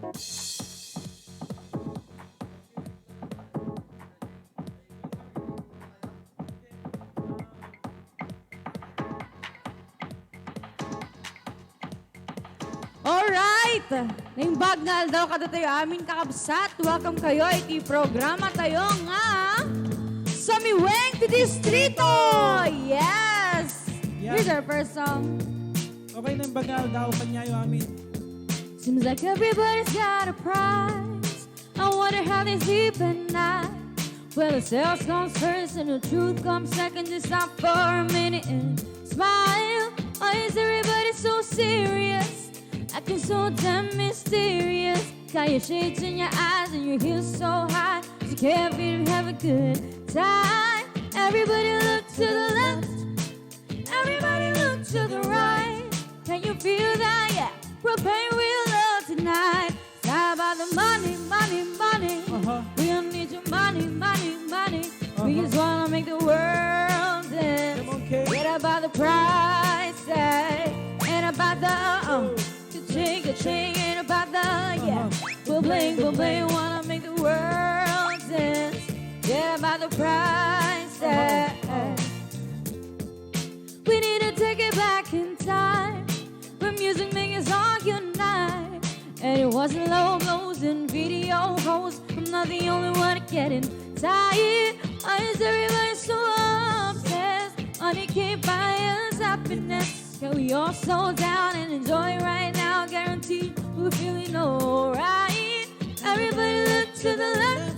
Alright! Naimbag na daw kada tayo amin kakabsat. Welcome kayo, iti programa tayo nga sa Miweng ti Distrito! Yes! Yeah. Here's our first song. Okay na yung bagal daw kanyayo amin. Seems like everybody's got a prize. I wonder how they sleep at night. Well, the sales comes first and the truth comes second. Just stop for a minute and smile. Why is everybody so serious? Acting so damn mysterious. Got your shades in your eyes and your heels so high. You can't be to have a good time. Everybody look to the left. Everybody look to the right. Can you feel that? Yeah. Propane real love tonight. It's not about the money, money, money. We don't need your money, money, money. We just wanna make the world dance. Come on, Kate. Get about the price tag. And about the ka-ching, ain't about the, yeah. Bling, wanna make the world dance. Get about the price tag. We need to take it back in time, when music make us all unite. And it wasn't low blows and video hoes. I'm not the only one getting tired. Why is everybody so obsessed? Money can't buy us happiness. Can we all slow down and enjoy right now? Guaranteed we're feeling alright. Everybody look to the left.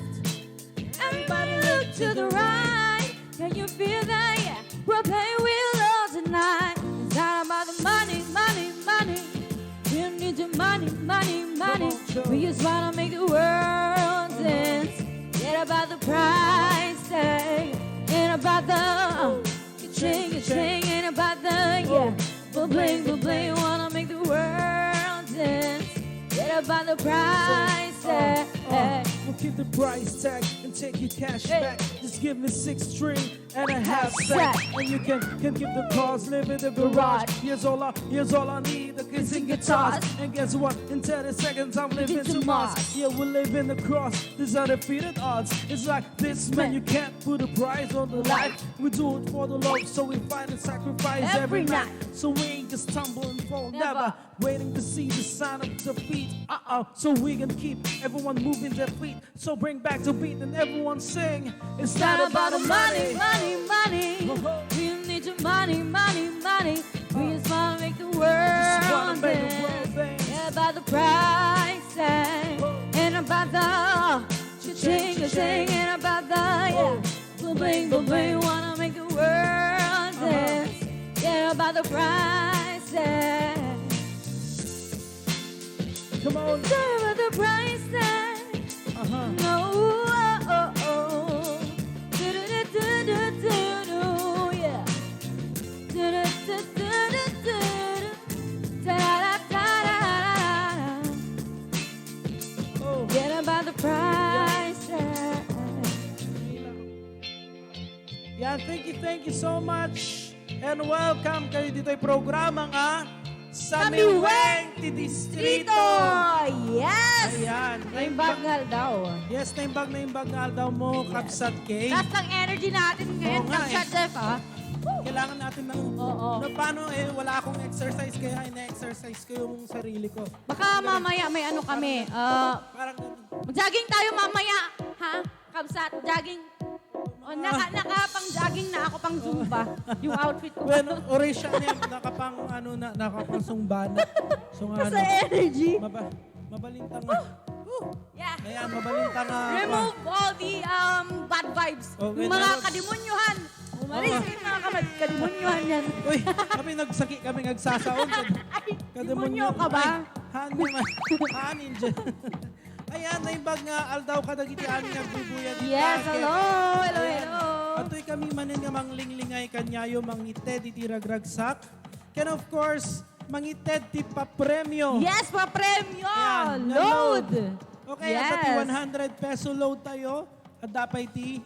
Everybody look to the right. Can you feel that? Yeah, we're playing real love tonight. It's not about the money, money, money. We don't need your money, money, money. We just wanna make the world dance. Get about the price tag. Ain't about the ka-ching, ain't about the, yeah. Bling, wanna make the world dance. Get about the price tag. We'll keep the price tag and take your cash back. Just give me 6 string and a half sack. And you can keep the cars, live in the garage. Here's all I need, the kids and guitars. And guess what? In 30 seconds I'm living to Mars. Yeah, we live in the cross, these are defeated odds. It's like this, man, you can't put a price on the life. We do it for the love, so we fight and sacrifice every night. So we ain't just stumble and fall, never. Waiting to see the sign of defeat. So we can keep everyone moving their feet. So bring back the beat and everyone sing. It's not about the money, money, money. We don't need your money, money, money. We just wanna make the world dance. Yeah, about the price tag. And about the ka-ching, and about the, yeah. Bling, wanna make the world dance. Yeah, about the price tag. Come on. Yeah, about the price tag. No, do-do-do-do-do-do, yeah. Do-do-do-do-do-do, da-da-da-da-da-da. Get about the price tag. Yeah, thank you so much. And welcome kayo dito ay programa nga sa Miweng ti Distrito. Yes! Ayan. Naimbag nga daw. Yes, naimbag nga daw mo, Kapsat K. Taas ng energy natin ngayon, Oo nga Kapsat Jeff, ha? Kailangan natin ng... Oo. Paano wala akong exercise kaya ina-exercise ko yung sarili ko. Baka mamaya may ano kami. Parang... Mag-jogging tayo mamaya, ha? Kapsat, jogging. Nakapang jogging na ako pang Zumba. Yung outfit ko. Well, oration niya, nakapang sumbana. So nga, Sa energy. mabalintang nga. Yeah. Ayan, mabalintang nga. Remove all the bad vibes. Okay, Yung mga tapos- kadimunyuhan. Umalis yung mga kadimunyuhan yan. Uy, kami nagsasaon. Ay, demonyo ka ba? Hanin dyan. Ayan, naimbag nga, aldaw ka nagitian nga bubuya dito. Yes, hello. Hello. Ato'y kami manin nga manglingligay kanyayo, mangited iti ragragsak. Can of course, mangited ti papremyo. Yes, pa-premyo. Ayan, na Load. Okay, Yes. at ti 100 peso load tayo. At dapat ti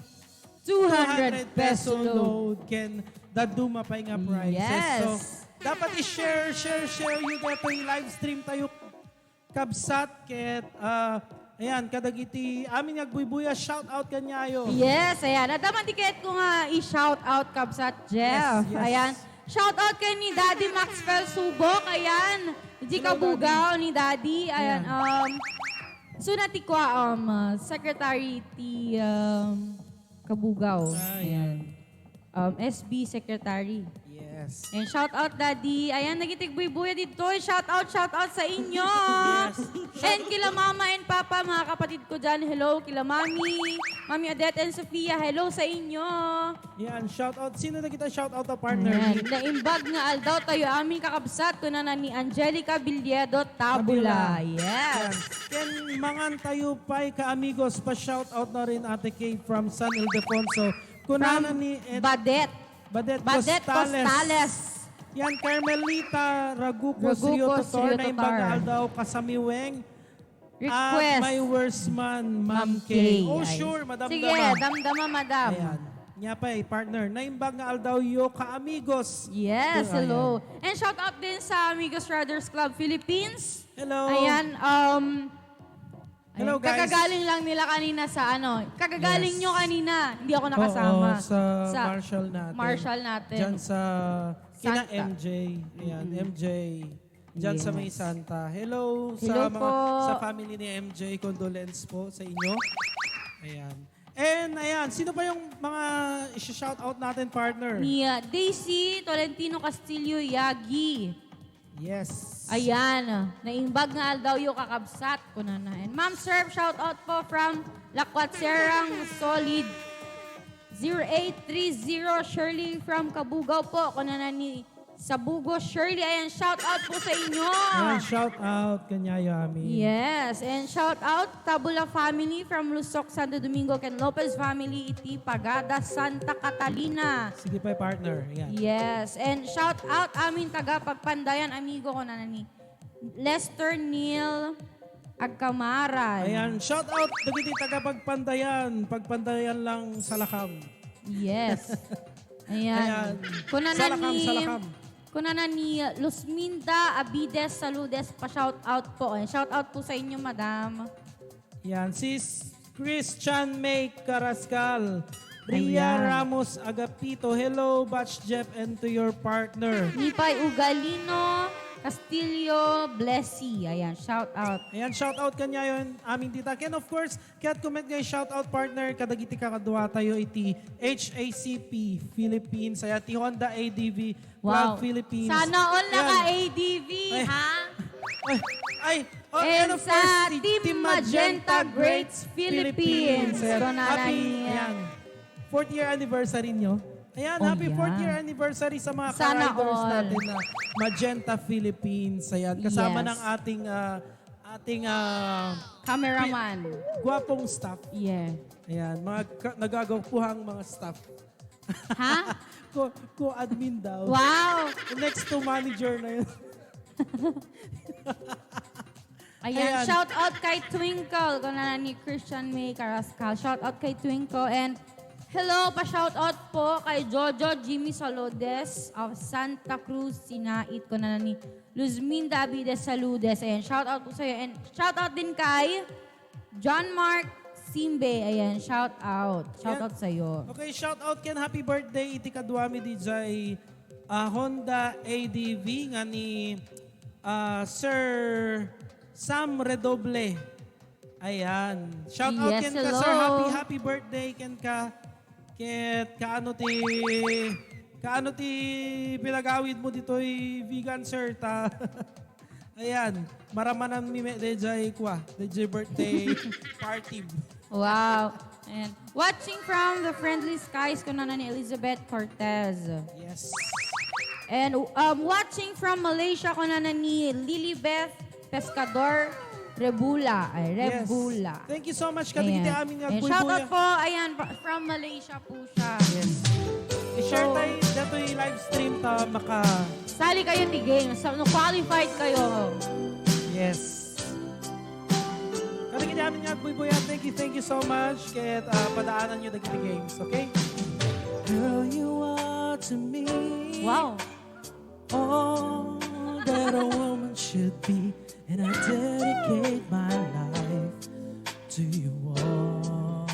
200 peso load. load. Can daduma pa nga prices. Yes. So, dapat i-share. You get to live stream tayo kabsat ket ayan kadagiti amin nagbubuya shout out kanyayo. Yes, ayan. At naman tiket ko nga i-shout out kabsat Jeff. Yes, yes. Ayan. Shout out kay ni Daddy Maxwell Subok. Ayan. Di Kabugaw ni Daddy. Ayan. Sunati ko Secretary ti Kabugaw. Ayan. SB Secretary. Yes. And shout out Daddy. Ayan, nagitigbuy-buya dito. Shout out sa inyo. And kila Mama and Papa, mga kapatid ko dyan. Hello, kila Mami. Mami Odette and Sofia, hello sa inyo. Yan, shout out. Sino na kita shout out na partner? Ayan, naimbag nga aldaw tayo aming kakabsat ko na ni Angelica Villedo Tabula. Yes. Yan, mangan tayo pa'y ka-amigos. Pa-shout out na rin Ate Kay from San Ildefonso. Kunana From ni Badet Costales. Costales. Yan, Carmelita Ragucos Rio Tutor na imbagal daw kasamiweng. Request. At my worst man, Ma'am Kay. Oh, Ay. sure, Madam Sige, Dama. damdama, madam. Ayan. Nya pa partner. Naimbag nga aldaw yo ka-amigos. Yes, Ayan. hello. And shout out din sa Amigos Riders Club Philippines. Hello. Ayan, Hello, guys. Kakagaling lang nila kanina sa Kakagaling Yes. nyo kanina. Hindi ako nakasama. Oo, sa Marshall natin. Marshall natin. Diyan sa kina Santa. MJ. Ayan, MJ. Diyan sa May Santa. Hello, Hello sa mga po. sa family ni MJ. Condolence po sa inyo. Ayan. And ayan, sino pa yung mga i-shout out natin, partner? Ni Daisy Tolentino Castillo Yagi. Yes. Ayan, naimbag nga daw yung kakabsat ko na na. And Ma'am Serve, shout out po from Lakwatserang Solid. 0830 Shirley from Kabugaw po. Ko na ni Sabugo Shirley. Ayan, shout out po sa inyo. Ayan, shout out kanyayo amin. Yes, and shout out Tabula family from Lusok, Santo Domingo, Ken Lopez family, iti Pagada, Santa Catalina. Sige pa, partner. Ayan. Yes, and shout out amin taga Pagpandayan, amigo ko na ni Lester Neil Agkamaran. Ayan, shout out dagiti taga Pagpandayan lang sa Lakam. Yes. Ayan. Kuna na ni Luzminda Abides Saludes pa shout out po. Ayan, shout out po sa inyo, madam. Yan, sis Christian May Carascal. Ria Ayan. Ramos Agapito. Hello, Batch Jeff, and to your partner. Nipay Ugalino Castillo Blessy. Ayan, shout out. Ayan, shout out kanya yun, aming tita. And of course, kaya't comment ngayon, shout out partner, kadagiti kakadwa tayo iti HACP Philippines, ay iti Honda ADV Club Philippines. Sana all Ayan. naka-ADV, Ay. ha? And And of sa course, Team Magenta Greats Philippines. Ayan. Happy, Ayan, 4th year anniversary nyo. Ayan, Oh, happy yeah. 4th year anniversary sa mga Sana ka-riders all. natin na Magenta Philippines. Ayan, kasama Yes. ng ating Cameraman. gwapong staff. Yeah. Ayan, mga nagagapuhang mga staff. Ha? Co-admin daw. Wow! Next to manager na yun. Ayan, Ayan. shout out kay Twinkle. Kung na ni Christian May Carrascal. Shout out kay Twinkle. And hello, pa-shout out po kay Jojo Jimmy Salodes of Santa Cruz, Sinait. Kung na ni Luzminda Abides Saludes. Ayan, shout out po sa'yo. And shout out din kay John Mark Simbe. Ayan, shout out. Shout out sa'yo. Okay, shout out ken happy birthday iti kadwami di jay Honda ADV nga ni Sir Sam Redoble. Ayan. Shout out Yes, ken ka hello. sir, happy birthday ken ka ket kaano ti pinagawid mo ditoy vegan sir ta. Ayan, maramanan mi DJ kwa, DJ birthday party. Wow. And watching from the Friendly Skies ko na ni Elizabeth Cortez. Yes. And watching from Malaysia ko na ni Lilibeth Pescador Rebula. Ay, Rebula. Yes. Thank you so much kadagiti Ayan. amin nga And buy shout out po, ayan, from Malaysia po siya. Yes. I-share tayo dito yung live stream ta maka... Sali kayo ti game. So, qualified kayo. Yes. Kadagiti amin nga buy thank you so much. Kaya padaanan nyo dagiti games, okay? Girl, you are to me Wow. all that a woman should be. And I dedicate dedicate my life to you always.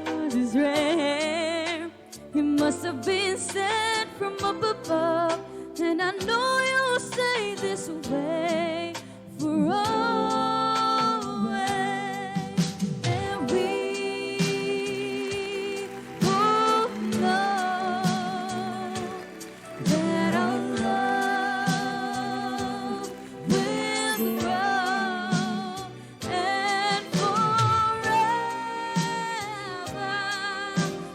God is rare. It must have been sent from up above. And I know you'll stay this way for always. And we both know that our love will grow and forever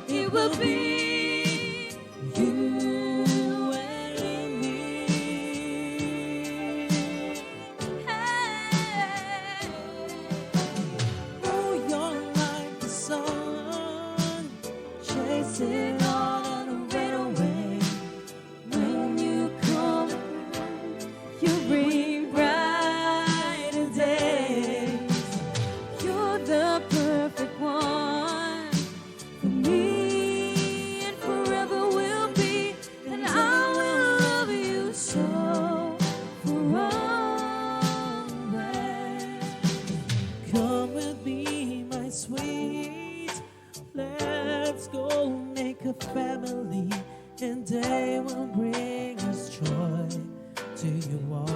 it will be you and me. Hey. Oh, you're like the sun, chasing on and rain away. When you come, you bring brighter days. You're the perfect one for me, and forever will be. And I will love you so for always. Come with me, my sweet. Let's go make a family, and they will bring us joy to you always.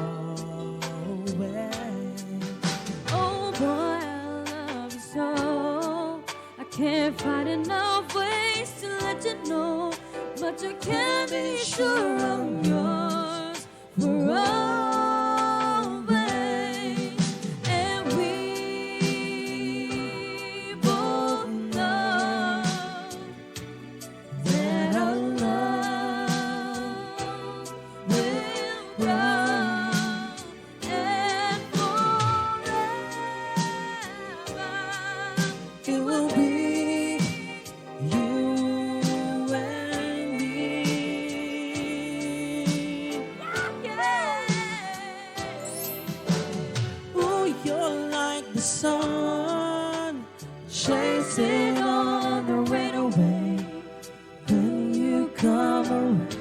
Oh boy, I love you so. I can't find enough ways to let you know, but you can be sure I'm yours for always. And we both know that our love will grow and forever It will be you and me. yeah. Oh, you're like the sun, chasing on the rain away. When you come around,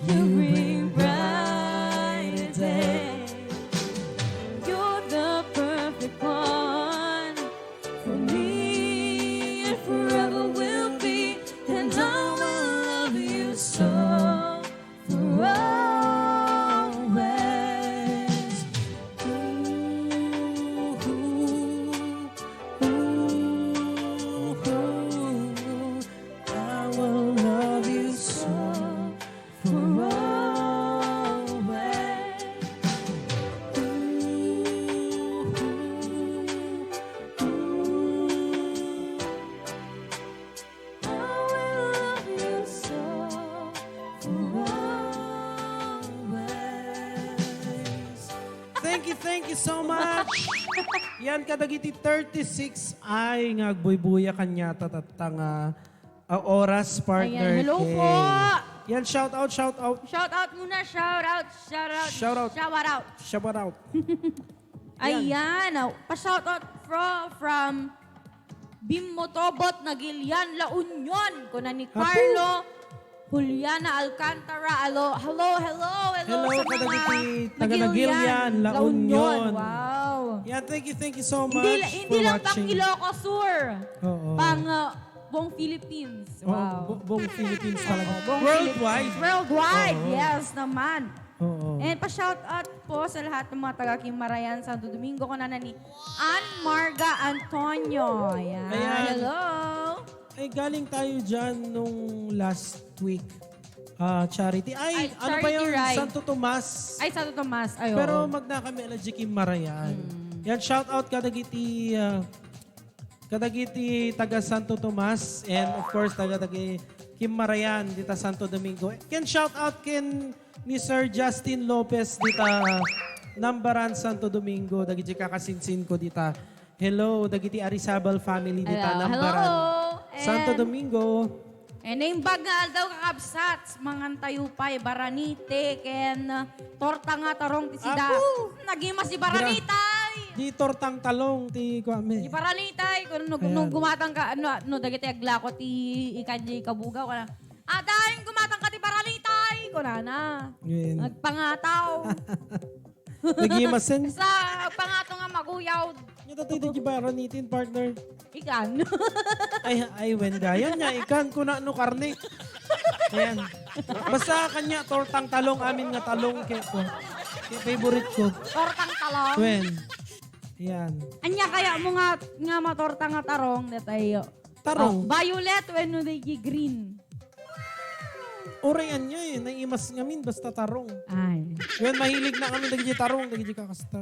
You bring brighter days. You're the perfect one for me, and forever will be. And I will love you so for always. I will love you so for always. I will love you so for always. Thank you so much. Yan kadagiti 36 ay ngagbuybuya kanya tatatang oras partner. Ayan, hello kay- po. Yan, shout out. Shout out muna, shout out. Shout out. Shout out. Shout out. Ayan, pa-shout out from Bim Motobot, Nagilian, La Union. Kuna ni Carlo, Juliana Alcantara. Hello Hello, sa kadagiti mga taga Nagilian, La Union. Wow. Yeah, thank you so much Hindi for lang pang watching. Ilocos Sur. Oo. Pang buong Philippines. Wow. Buong Philippines talaga. Buong Worldwide. Philippines. Worldwide, Oo. yes naman. Oo. And pa-shout out po sa lahat ng mga taga-Kimarayan, Santo Domingo, kunana ni Ann Marga Antonio. Ayan. Ayan. Hello. Ay, galing tayo dyan nung last week. Charity. Ay, Ay, ano pa charity yun? ride. Santo Tomas. Ay, Santo Tomas. Ay, oo. Pero magna kami alaji Kimarayan. Yan, shout out kadagiti taga Santo Tomas and of course taga Kimarayan dita Santo Domingo. Can shout out ken ni Sir Justin Lopez dita Nambaran Santo Domingo dagiti kakasinsin ko dita. Hello dagiti Arizabal family dita Hello. Nambaran. Hello. Santo Domingo. naimbag nga daw kakabsat, mga tayupay, baranite, ken torta nga tarong ti sida. Ako! Nagimas si baranitay! Di tortang talong ti Di kwame. baranitay, kung Ayan. nung gumatang ka, dagiti aglako ti ikanji kabugaw ka na. Adahin gumatang ka ti baranitay! ko na. Wen. Nagpangataw. Nagimasen. Sa pangato nga maguyaw. Nya datoy di ba ranitin partner? Ikan. Ay wen gayan nya ikan ko na no karne. Ayan. Basta kanya tortang talong amin nga talong kay ko. Kaya favorite ko. Tortang talong. Wen. Ayan. Anya kaya mo nga matorta nga tarong detayo. Tarong. Violet when no they green. Orayan niya eh. Naimas ngamin basta tarong. Ay. Wen mahilig na kami dagi tarong, dagi kakasta.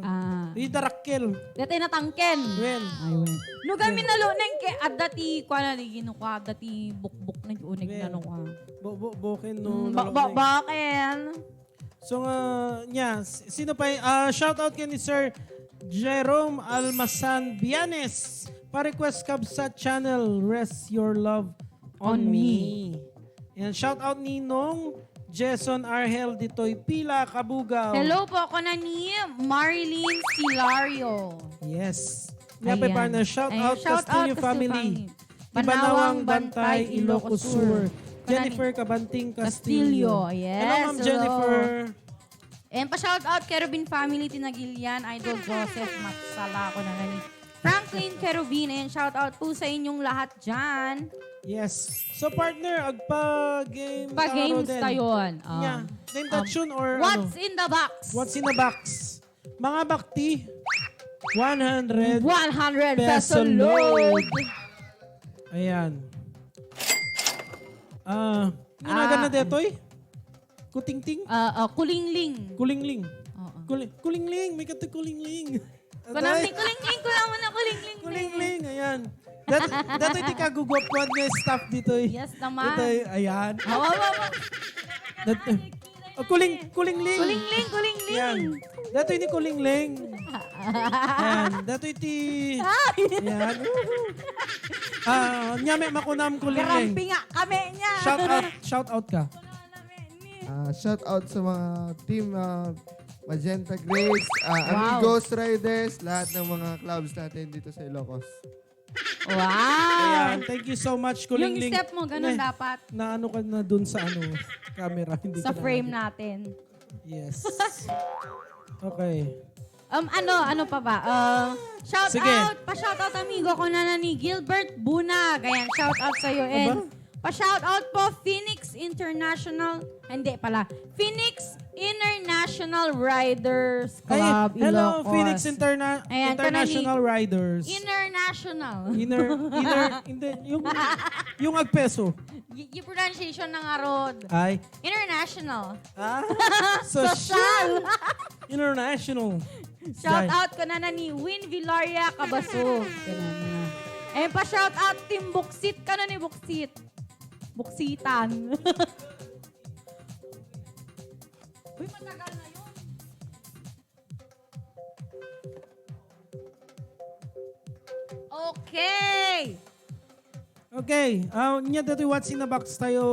Dagi darakkel. Dati natangken. Wen. Ay, wen. No kami naluneng ke adati kwa na ni ginuka adati bukbuk na unig na no ka. Boken no. Baken. So sino pa shout out kay ni Sir Jerome Almasan Bianes. Pa-request kab sa channel Rest Your Love on Me. Yan, shout out ni Nong Jason Arhel ditoy Pila Kabugaw. Hello po ako na ni Marilyn Silario. Yes. Nga pa partner, shout out Castillo family. Banawang Bantay, Ilocos Sur. Jennifer Kabanting Castillo. Yes. Hello Ma'am Jennifer. And pa-shout out Kerubin family, Tinagilian, Idol Joseph Matsala ko na gani. Franklin Kerubin, and shout out po sa inyong lahat dyan. Yes. So partner, agpa-game Pa-games tayon. Yeah. Name that tune or What's in the box? What's in the box? Mga bakti, 100 peso load. Ayan. Ginagan na detoy? Kutingting? Kulingling. Kulingling. Kulingling. May kati kulingling. Kunami kulingling. Kulang mo na kulingling. Kulingling. Ayan. Dato iti kagugwap ko at may staff dito. Yes naman. Dito, ayan. Kulingling. Kulingling. Ayan. Dato iti kulingling. Ayan. Dato iti... Ayan. Nyame makunam kulingling. Garampi nga kami niya. Shout out ka. Shout out sa mga team Magenta Grace, Amigos Riders, lahat ng mga clubs natin dito sa Ilocos. Wow! Ayan, thank you so much, Yung Kulingling. step mo, ganun dapat. Na ano ka na dun sa camera. Hindi Sa ka frame na. natin. Yes. Okay. Ano pa ba? Shout Sige. out, pa-shout out amigo ko na ni Gilbert Bunag. Ayan, shout out sa'yo. And pa-shout out po Phoenix International, hindi pala, Phoenix International Riders Club Hello, Ilocos. Phoenix Ayan, International Riders. International. Hindi, yung agpeso. Yung pronunciation ng arod. Ay. International. Social. International. Shout out ko na ni Win Villaria Cabaso. Ganun na. Eh, pa-shout out Team Buksit ka na ni Buksit. Buksitan. Uy, matagal na yun. Okay. Okay. Nya dito what's in the box tayo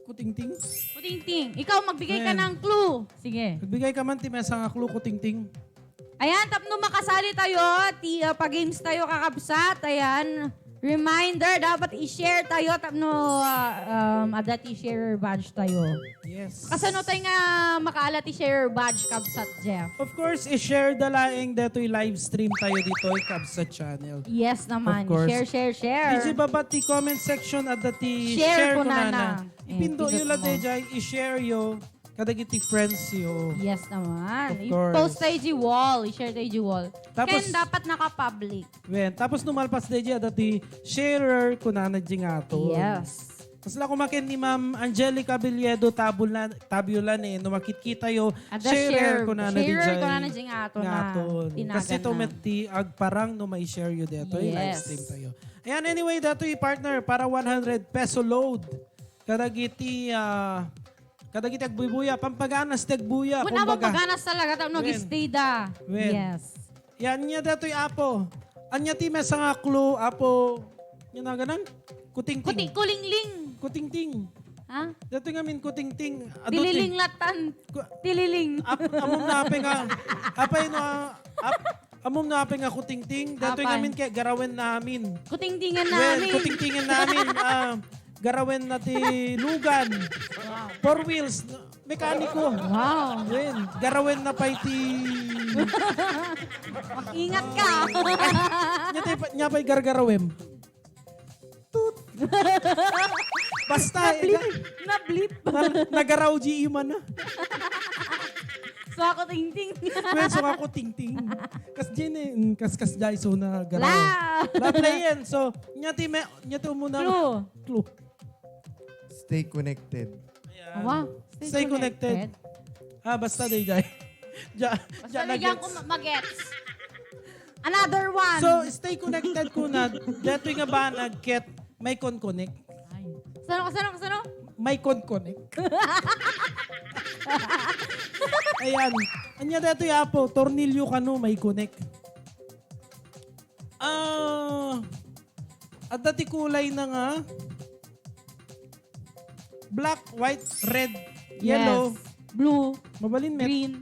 kutingting. Kutingting, ikaw magbigay ka Ayan. ng clue. Sige. Nagbigay ka man timesa nga clue kutingting. Ayan, tapno makasali tayo. Pa-games tayo kakabsat. Ayan. Reminder, dapat i-share tayo. Tapno, adat i-share badge tayo. Yes. Kasano tayo nga makaalat i-share badge kabsat, Jeff? Of course, i-share dalaing deto'y live stream tayo dito sa channel. Yes naman. Of course. Share. Iji babati comment section at dati Share share ko ko na. na. Ipindo Pindot yung mo. ladejay, i-share yo. Kadagiti friends yo. Yes naman. Of course. I-post tayo di wall. I-share tayo di wall. Tapos- Ken dapat naka-public. Wen, tapos numalpas dejay dati sharer ko na ato. Yes. Tapos lang kumakin ni Ma'am Angelica Villedo tabulan numakit-kita yo. At Sharer ko na Sharer ko na dyan ato na. Kasi tumeti agparang no may share yo dito. Live Yes. stream tayo. Ayan, anyway, dato partner para 100 peso load. Kadagiti agbubuya, pampaganas tagbuya. Kung naman pagganas talaga, tapno Wen. stay da. Wen. Yes. Yan niya dato'y apo. Anya ti mesa nga clue, apo. Yan na ganan? Kutingting. Kulingling. Kutingting. Ha? Dato nga min kutingting. Tililing latan. Tililing. Amom na ape nga. Apay no, amom na ape nga kutingting. Dato nga Apay. min kay garawen namin. Kutingtingan Well, namin. kutingtingan namin. garawen na ti lugan. 4 wheels, mekaniko. Wow. Wen, garawen na pa iti... Ingat ka. Nya pa'y gargarawem. Tut. Basta, Na-blip. nagaraw di iman na. So ako ting-ting. Pweso ako ting-ting. Kas dyan kas jay so na garaw. La. Play yan. So, nya ti muna. Clue. Stay connected. Ayan. Wow. Stay connected. Basta day jay. Basta bigyan ko magets. Another one. So, stay connected ko na. Dito nga ba nag-get may connect? Sano? May connect. Ayan. Anya dito yapo, tornilyo ka no, may connect. At dati kulay na nga. Black, white, red, yellow. Yes. Blue. Mabalin met. Green.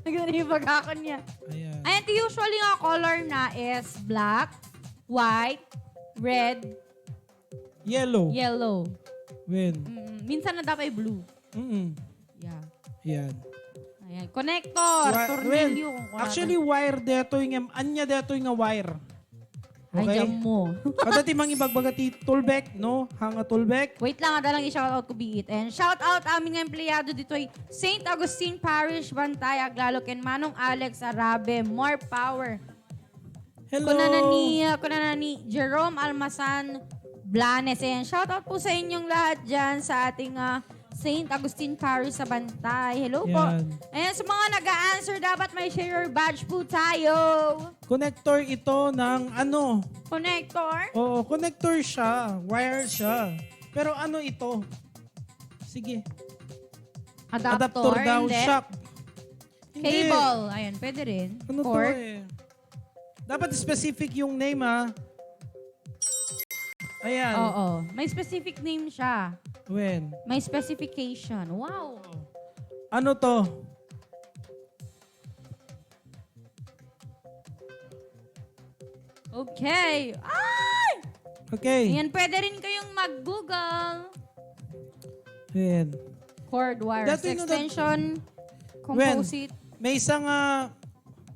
Nagdanibag ako niya. Ayan. Ayan, usually nga color na is black, white, red, Yellow. yellow. When? Minsan na dapat blue. Yeah. Ayan. Ayan. Connector. Tornilyo. Actually, wire deto yung, anya deto yung wire. Ay, Okay? jam mo. Kada ti mang ibagbagati toolback, no? Hanga toolback. Wait lang, adalang i-shoutout ko biit. And shoutout aming nga empleyado dito ay St. Augustine Parish, Bantay, Aglalok, and Manong Alex Arabe. More power. Hello. Kuna na ni Jerome Almasan Blanes. Ayan, shoutout po sa inyong lahat dyan sa ating St. Augustine Parish sa Bantay. Hello po. Yan. Ayan, sa mga nag-a-answer, dapat may share your badge po tayo. Connector ito ng ano? Connector? Oo, connector siya. Wire siya. Pero ano ito? Sige. Adapter daw. Hindi. Shock. Hindi. Cable. Ayan, pwede rin. Ano to Cord. eh? Dapat specific yung name Ayan. Oo. May specific name siya. When? May specification. Wow. Ano to? Okay. Ay! Okay. Ayan, pwede rin kayong mag-Google. Ayan. Cord wires. Dati no, Extension. Composite. May isang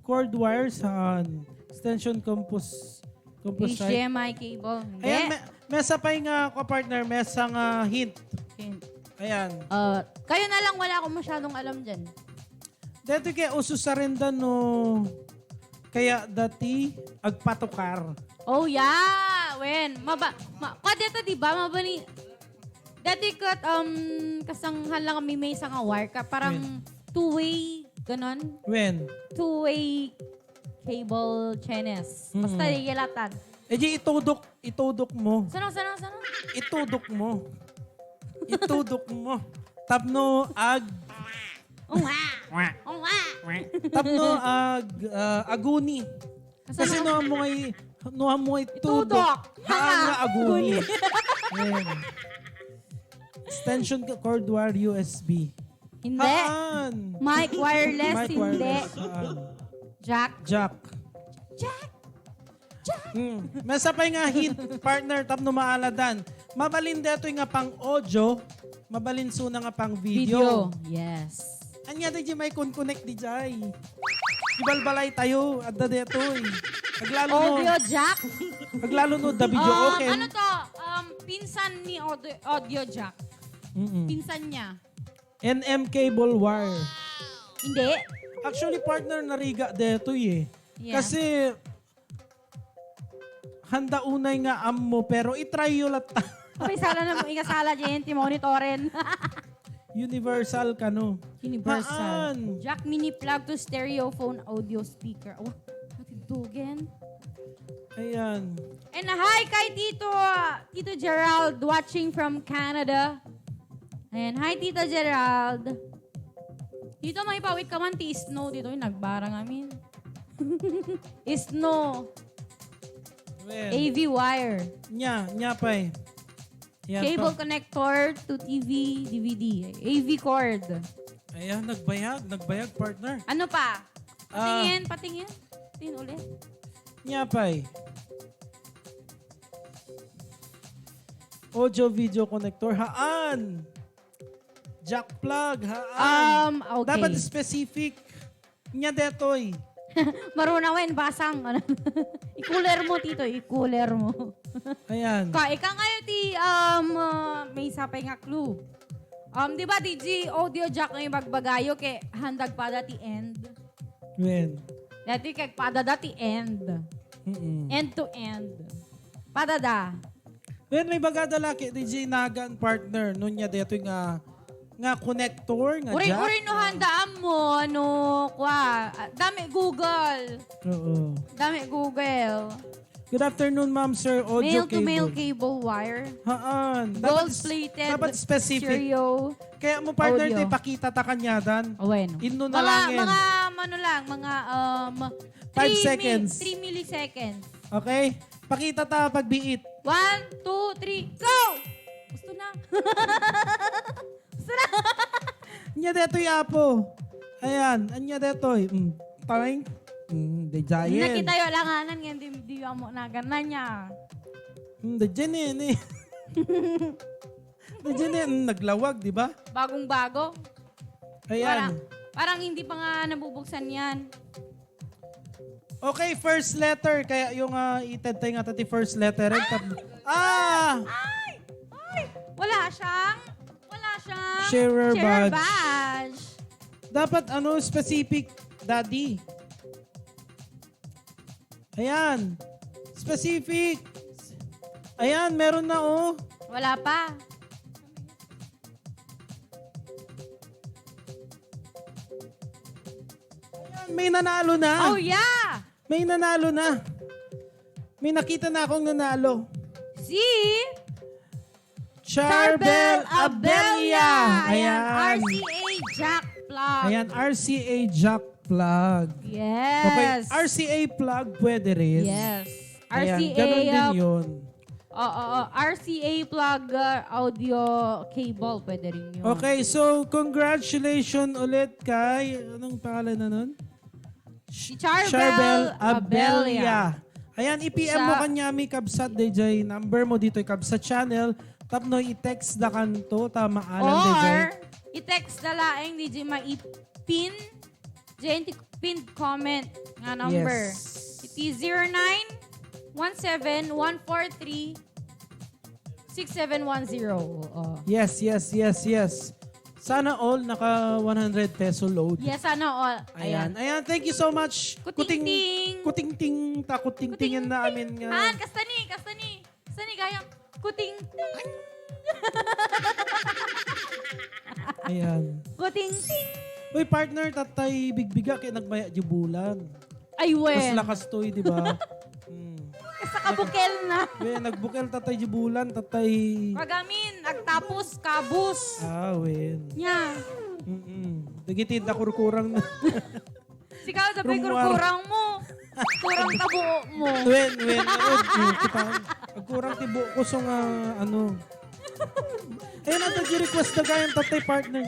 cord wire sa extension composite. HDMI cable. Hindi. Ayan, may sa pa yung partner, may isang hint. Hint. Ayan. Kayo na lang, wala akong masyadong alam dyan. Dito kaya uso sa rinda no. Kaya dati agpatukar. Oh, yeah. When? Dito, diba? Mabani. Dati kat, kasanghan lang kami may isang wire ka. Parang two-way, ganon. When? Two-way cable chenes. Basta yelatan. Di itudok mo. Sano? Itudok mo. Tapno Unga! tapno aguni. Kasi nuha mo itudok. Haan nga aguni. Ayan. Extension cord wire USB. Hindi. Haan. Mic wireless, Mic hindi. wireless. Haan. Jack. Jack. May sa pa nga hint, partner, tapno maaladan. Mabalin dito nga pang audio, mabalin suna nga pang video. Yes. Anya di may connect di jay. Ibalbalay tayo, adda dito eh. Audio jack. Paglalo no, the video okay. Ano to? Pinsan ni audio jack. Pinsan niya. NM cable wire. Hindi. Actually, partner nariga dito eh. Yeah. Kasi, handa unay nga ammo, pero itry yun lat. Okay, sala na mo. Ikasala dyan. Timonitorin. Universal ka no. Universal. Haan. Jack mini plug to stereo phone audio speaker. Oh, matidugen. Ayan. And hi kay Tito Gerald watching from Canada. And hi Tito Gerald. Dito may pawit ka man ti snow dito. Nagbara ngamin. Snow. Well, AV wire. nya pa eh. Yan Cable pa. connector to TV, DVD. AV cord. Ayan, nagbayag partner. Ano pa? Patingin. Tingin ulit. Nya pa eh. Audio video connector. Haan. Jack plug. Haan. Okay. Dapat specific. Nya detoy. Marunawen, basang. Ano? I-cooler mo, tito. I-cooler mo. Ayan. Ika ngayon may sapay nga clue. Di ba, DJ, audio jack ngayon magbagayo kay handag pa dati end. When? Dati kay pada dati end. End to end. Padada. When may bagada laki, DJ Nagan partner, nun niya detoy nga connector, nga jack. Uri no handaan mo, dami Google. Oo. Dami Google. Good afternoon, ma'am, sir. Audio Male-to-male cable. cable wire. Haan. Gold-plated. Dapat specific. Stereo. Kaya mo partner, Audio. tayo pakita ta kanyadan. Bueno. Inno na lang yan. Mga 5 seconds. 3 milliseconds. Okay? Pakita ta pagbiit. 1, 2, 3, go! Gusto na. Gusto na. Anya detoy apo. Ayan. Anya detoy. Taring. De giant. Nakita yung langanan nga, di mo na ganan niya. De giant eh. De giant. Naglawag, di ba? Bagong-bago. Ayan. Parang hindi pa nga nabubuksan yan. Okay, first letter. Kaya yung itentay nga tati first letter. Ay! Wala siyang Sharer badge. badge. Dapat specific, daddy. Ayan. Specific. Ayan, meron na Wala pa. Ayan, may nanalo na. Oh, yeah! May nanalo na. May nakita na akong nanalo. Si Charbel Abelia. Ayan. RCA Jack Plug. Ayan, RCA Jack Plug. Yes. Okay, RCA plug pwede rin. Yes. Ayan, RCA. ganun din yun. RCA plug audio cable pwede rin yun. Okay, so congratulations ulit kay, anong pangalan na nun? Si Charbel Abelia. Ayan, i-PM mo kanya mi Kabsat DJ. Number mo dito, Kabsat Channel. Tapno i-text da kanto, tama alam DJ. Or, i-text na laing DJ ma-pin pin comment nga number. Yes. It is 0917-143-6710. Yes. Sana all naka 100 peso load. Yes, sana all. Ayan. Thank you so much. Kuting-ting. Kuting-ting. Kuting-tingin na amin nga. Han, kasta ni. Gayang kuting-ting. Ayan. Kuting-ting. Uy, partner, tatay bigbiga kay nagmaya di bulan. Ay, Mas wen. lakas to'y, di ba? Sa kabukel na. Nagbukel tatay di bulan, tatay... Pagamin, agtapos, kabus. Wen. Nya. Dagitid na kurkurang na. Sikaw, dabay Rumuar. kurang mo. Kurang tabo mo. Wen. Kita, kurang tibo ko so nga, Ayun, ang request na gayang tatay partner.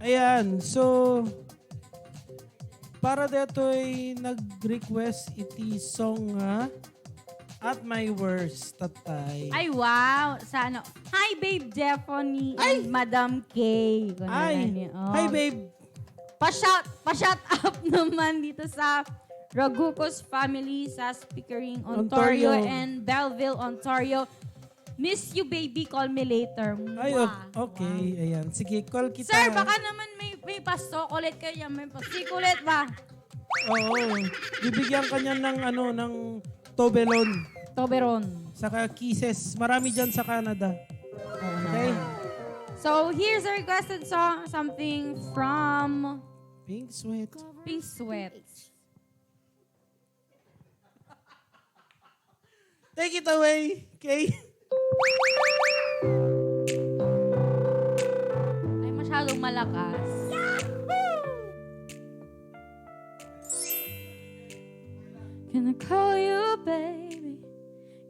Ayan, so... Para deto'y nag-request iti song nga At My Worst, tatay. Ay, wow. Sana. Hi, Babe Stephanie and Madam K. Hi, babe. Pa-shout up naman dito sa Ragucos family sa Pickering, Ontario, and Belleville, Ontario. Miss you, baby. Call me later. Ay, Mwah. okay. Ayan. Sige, call kita. Sir, baka naman may pasto. Kulit kayo. May pasto. Kulit ba? Oo. Bibigyan ka niya ng Toblerone. Toberon. Saka kisses. Marami dyan sa Canada. Okay? So, here's a requested song. Something from Pink Sweat. Pink Sweat. Take it away, okay? Ay, masyadong malakas. Can I call you baby?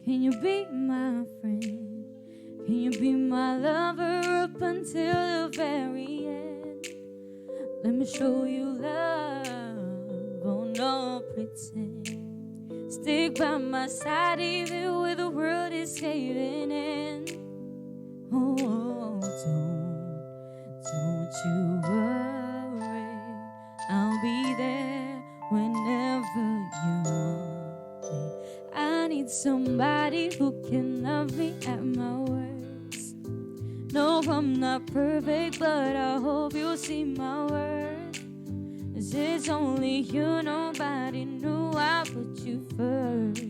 Can you be my friend? Can you be my lover up until the very end? Let me show you love, oh no pretend. Stick by my side even when the world is caving in. Oh, don't you worry. I'll be there whenever you want me. I need somebody who can love me at my worst. No, I'm not perfect, but I hope you see my worth. 'Cause it's only you, nobody knew I put you first.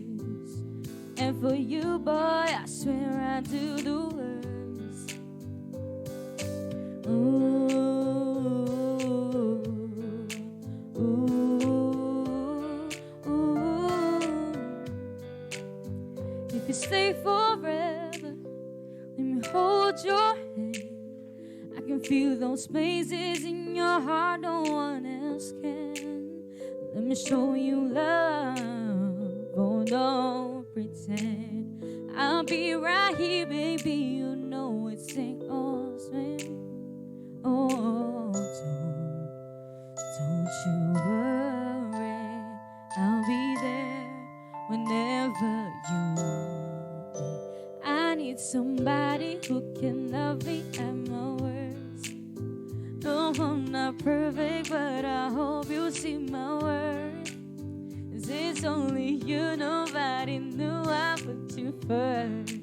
And for you, boy, I swear I do the worst. Ooh, ooh, ooh. If you stay forever, let me hold your hand. I can feel those spaces in your heart no one else can. Let me show you love, oh don't pretend. I'll be right here, baby, you know it's sink or swim. Oh, don't you worry, I'll be there whenever you want me. I need somebody who can love me at my worst. No, I'm not perfect, but I hope you see my worth. 'Cause it's only you, nobody knew I put you first.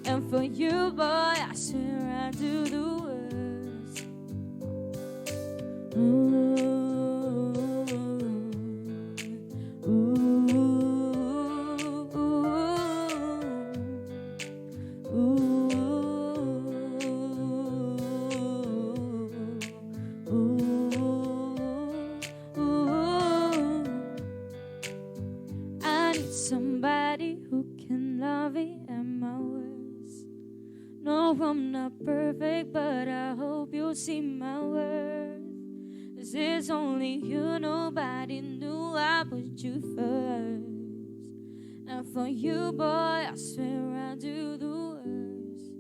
And for you, boy, I swear I do the worst. Ooh, ooh, ooh, ooh. I need somebody who can love me at my worst. No, I'm not perfect, but I hope you see my worth. 'Cause it's only you, nobody knew I put you first. And for you, boy, I swear I do the worst.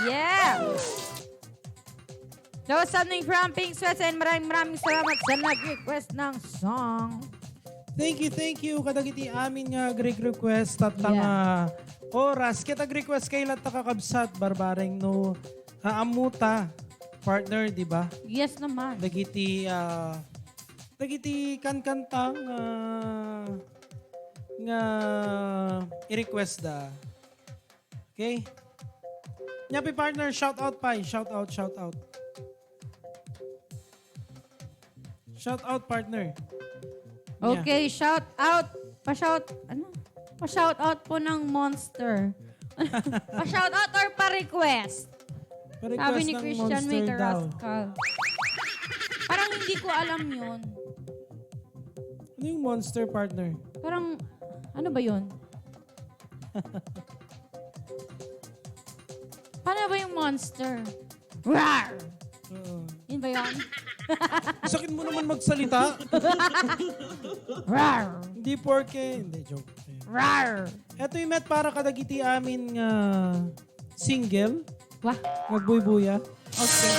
Yeah! That was something from Pink Sweats and maraming salamat sa nag-request ng song. Thank you. Kadagiti amin nga great request at nga oras. Kita request kay lahat kakabsat barbareng no amuta partner, di ba? Yes naman. Dagiti kankanta nga i-request da. Okay? Nyapi partner, shout out pa. Shout out. Shout out partner. Okay, shout out. Pa-shout out po ng Monster. Pa-shout out or pa-request? Sabi ni ng Christian Monster May daw. Carrascal. Parang hindi ko alam yun. Ano yung Monster partner? Parang, ano ba yun? Paano ba yung Monster? Rawr! Yun ba yun? Sakit mo naman magsalita. Rawr! Hindi porke. Hindi, joke. Rawr! Ito yung met para kadagiti amin nga single. Wah! Nagbuy-buya. Okay.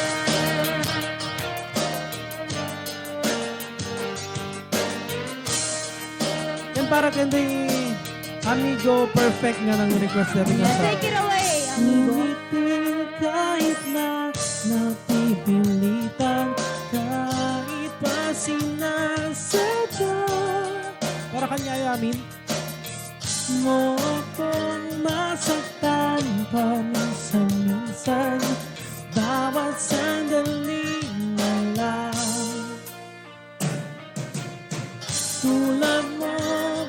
Yan para kanday amigo perfect nga ng request natin nga sa... Take it away, amigo. Ulitin kahit na napipilitan, kahit pa sinasadya. Para kanya amin. Mo akong masaktan paminsan-minsan, bawat sandali na lang. Tulad mo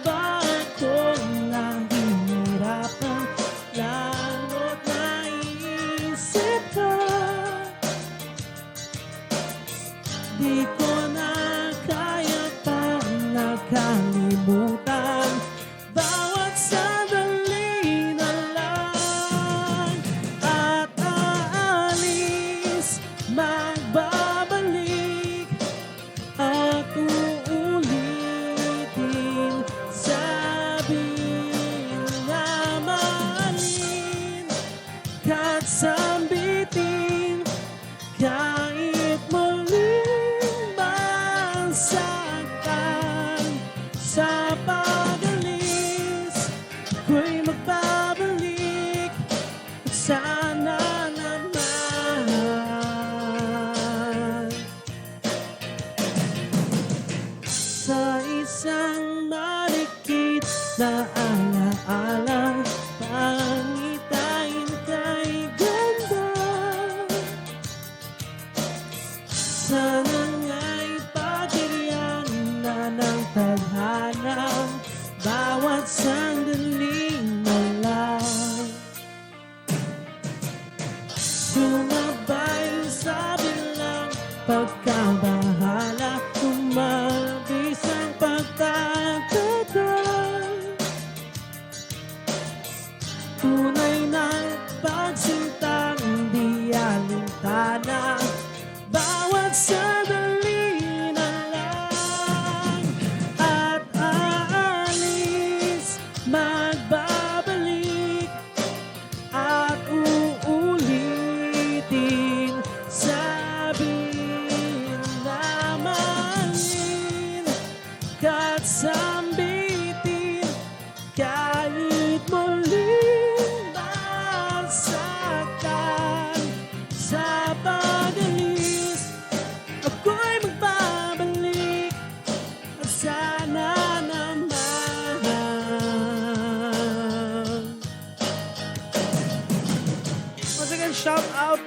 ba akong nahihirapan, lalo't naisip ka. Di ko na kaya pang nakalimutan, bawat sandali na lang. At aalis, magbabalik, at uulitin, sabihin na mahalin, kahit sambitin, kahit muling sana naman sa isang marikit na alaala, pangitain kay ganda. Sana nga'y pagkiriyan na ng tadhana, bawat sandaling na lang. Sumabay sa bilang pagkabahala, umabis ang pagtatagal. Tunay na pagsintang di alintana, bawat sandali na lang. At aalis, magbabalik, at uulitin, sabihin na mahalin, kahit sambitin, kahit muling masaktan. Sa pag-alis, ako'y magbabalik, at sana naman. Once again, shout out,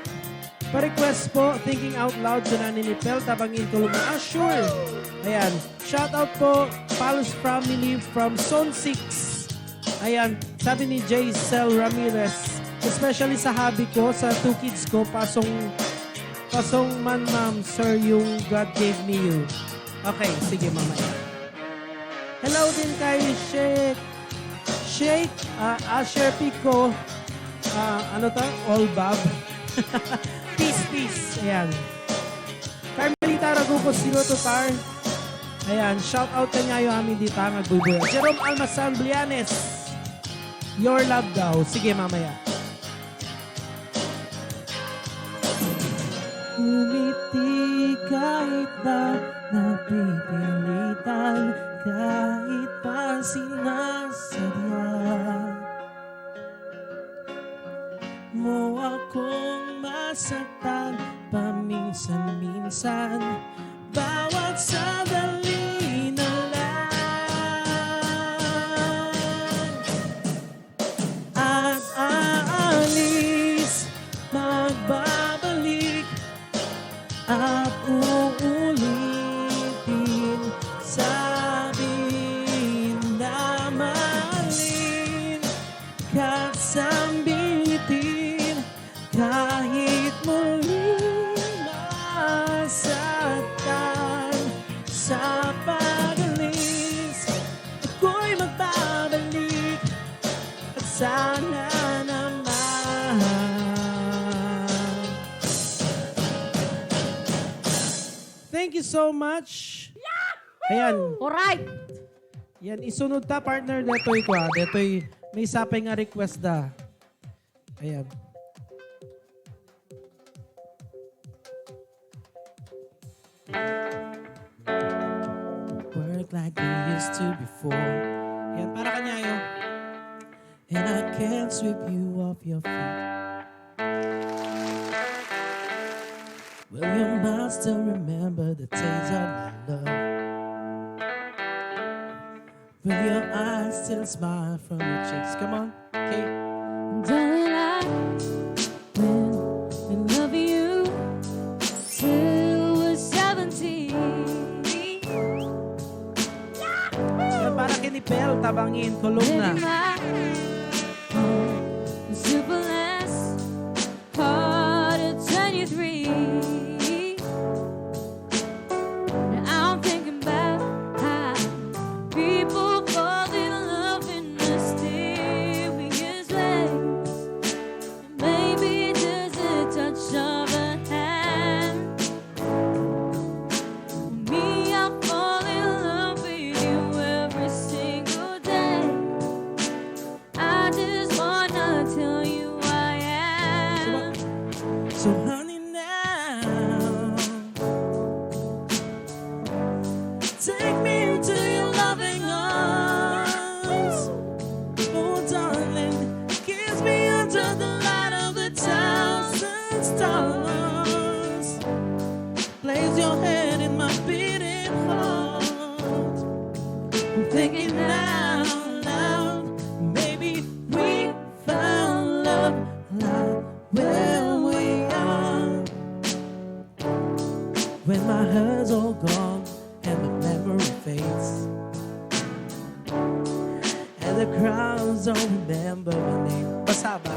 pa-request po, Thinking Out Loud, Tsunami ni Pel, Tabangin Columna. Sure. Ayan, shout out po, Palos family from Zone 6. Ayan, sabi ni Jaisel Ramirez, especially sa hobby ko, sa 2 kids ko, pasong man ma'am, sir, yung God gave me you. Okay, sige mamaya. Hello din kay Sheikh Asher Pico, ano to? All Bob. Peace. Ayan. Carmelita Raguco, Siro Tutar. Ayan, shout out kanya yung amin dito, nagbubuya. Jerome Almasan Blianes, your love daw. Sige mamaya. Umiti kahit na napipilitan, kahit pa sinasadya mo akong masaktan paminsan-minsan, bawat sandali na lang. At aalis, magbabalik, at uulitin, sabihin na mahalin, kahit sambitin, kahit muling masaktan. Sa pag-alis, ako'y magbabalik, at sana naman. Thank you so much. Ayan. Alright. Yan, isunod ta, partner, detoy ko ha. Detoy, may sapay nga request da. Ayan. Work like we used to before. Yan, para kanya yun. And I can't sweep you off your feet. Will you not still remember the taste of my love? Will your eyes still smile from your cheeks? Come on, okay. Darling, I will love you till we're 70. Yan para kay ni Pel, Tabangin, Columna. Living my super last part of 23. Now I'm thinking about how people fall in love in mysterious ways. Maybe just a touch of a hand. Me, I fall in love with you every single day. I just wanna tell you I am. So honey now, take me into your loving arms. Oh darling, kiss me under the light of love where we are. When my heart's all gone and my memory fades, and the crowds don't remember my name. Basa ba?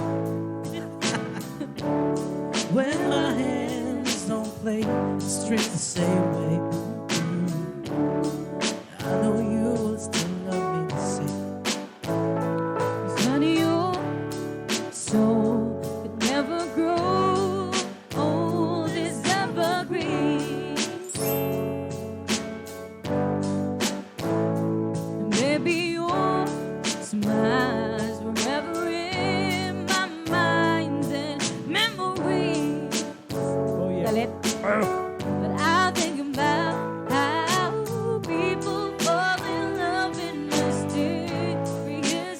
When my hands don't play the strings the same way, I know you will still love me the same. Honey, your soul could never grow old as evergreen. And maybe your smiles forever in my mind and memories. Oh yeah. Galit. But I think about how people fall in love in mysterious ways.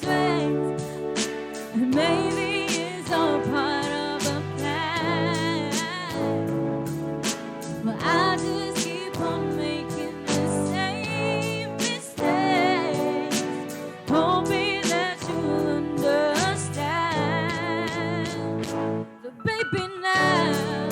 And maybe it's all part of a plan. But I just keep on making the same mistakes, hoping that you'll understand. So baby, now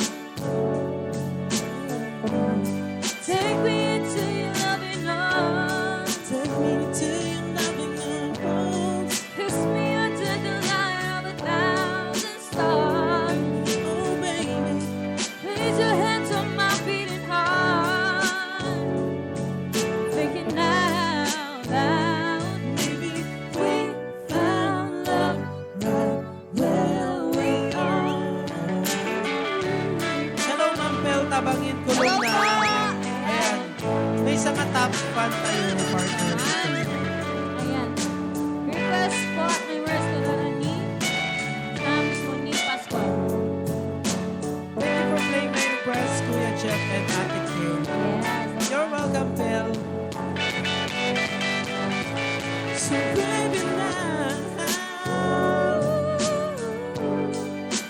take me into your loving arms. Take me to your loving arms. Kiss me under the light of 1,000 stars. Oh baby, Place your hands on my beating heart. Thinking out loud, maybe we found love right where we are. Hello, Ma'am Bel, tabangin ko lang na. Ayan. May isang top fan tayo ni partner. Ayan. Request po at may restaurant ni Miss Monique Pascual. Thank you for playing my request, Kuya Jeff and Ate Kim. Yes. You're welcome, Bel. So baby now,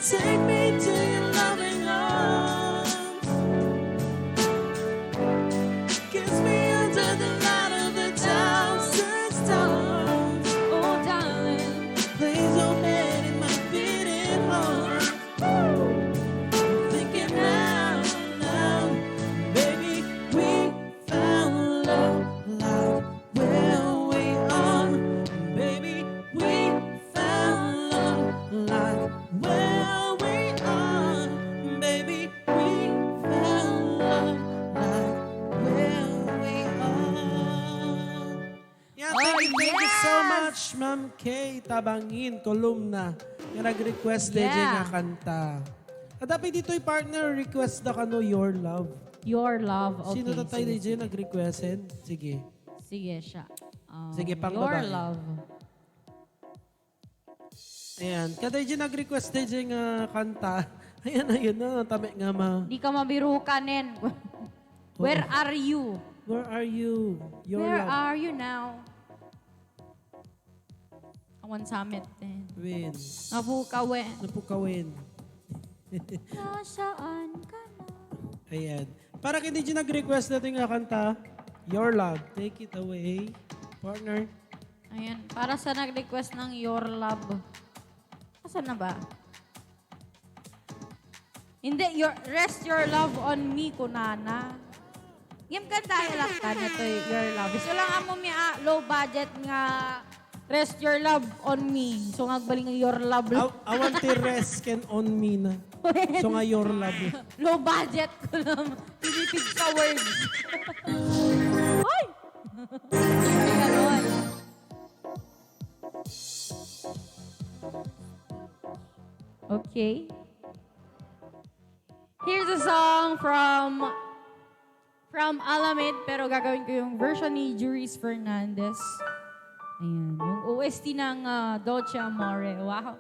take me to your loving arms. Kiss me under the light of 1,000 stars. Oh, darling. Place your head in my beating heart. Thinking out loud, baby, we found love where we are. Baby, we found love where we are. Baby, we found love where we are. Yeah, thank you so yes! much, Ma'am Kay Tabangin, kolumna. Nga nag-request din Yeah. nga kanta. At dapat dito'y partner, request na kano Your Love. Your love. Okay. Sino na tayo sige, DJ nag-requestin? Sige. sige siya. Sige, pang Your babae. love. Ayan. Kada DJ nag-request DJ nga kanta. Ayan na. Tami nga ma. Di ka mabirukanin. Where are you? Where are you? Your Where Love. are you now? Awan summit din. Win. Napukawe. Napukawin. Nasaan ka na? Ayan. Para kay DJ nag-request natin nga kanta, Your Love. Take it away. Partner. Ayan. Para sa nag-request ng Your Love. Asan na ba? Hindi. Rest your love on me, kunana. Yung kanta lang ka nito, Your Love. So lang amo mi low budget nga rest your love on me. So nga baling nga Your Love. I want to rest can on me na. So nga Your Love. Low budget ko lang. Pinipig sa words. Hoy! Ganon. Okay. Here's a song from Alamid, pero gagawin ko yung version ni Juris Fernandez. Ayan, yung OST ng Dolce Amore. Wow.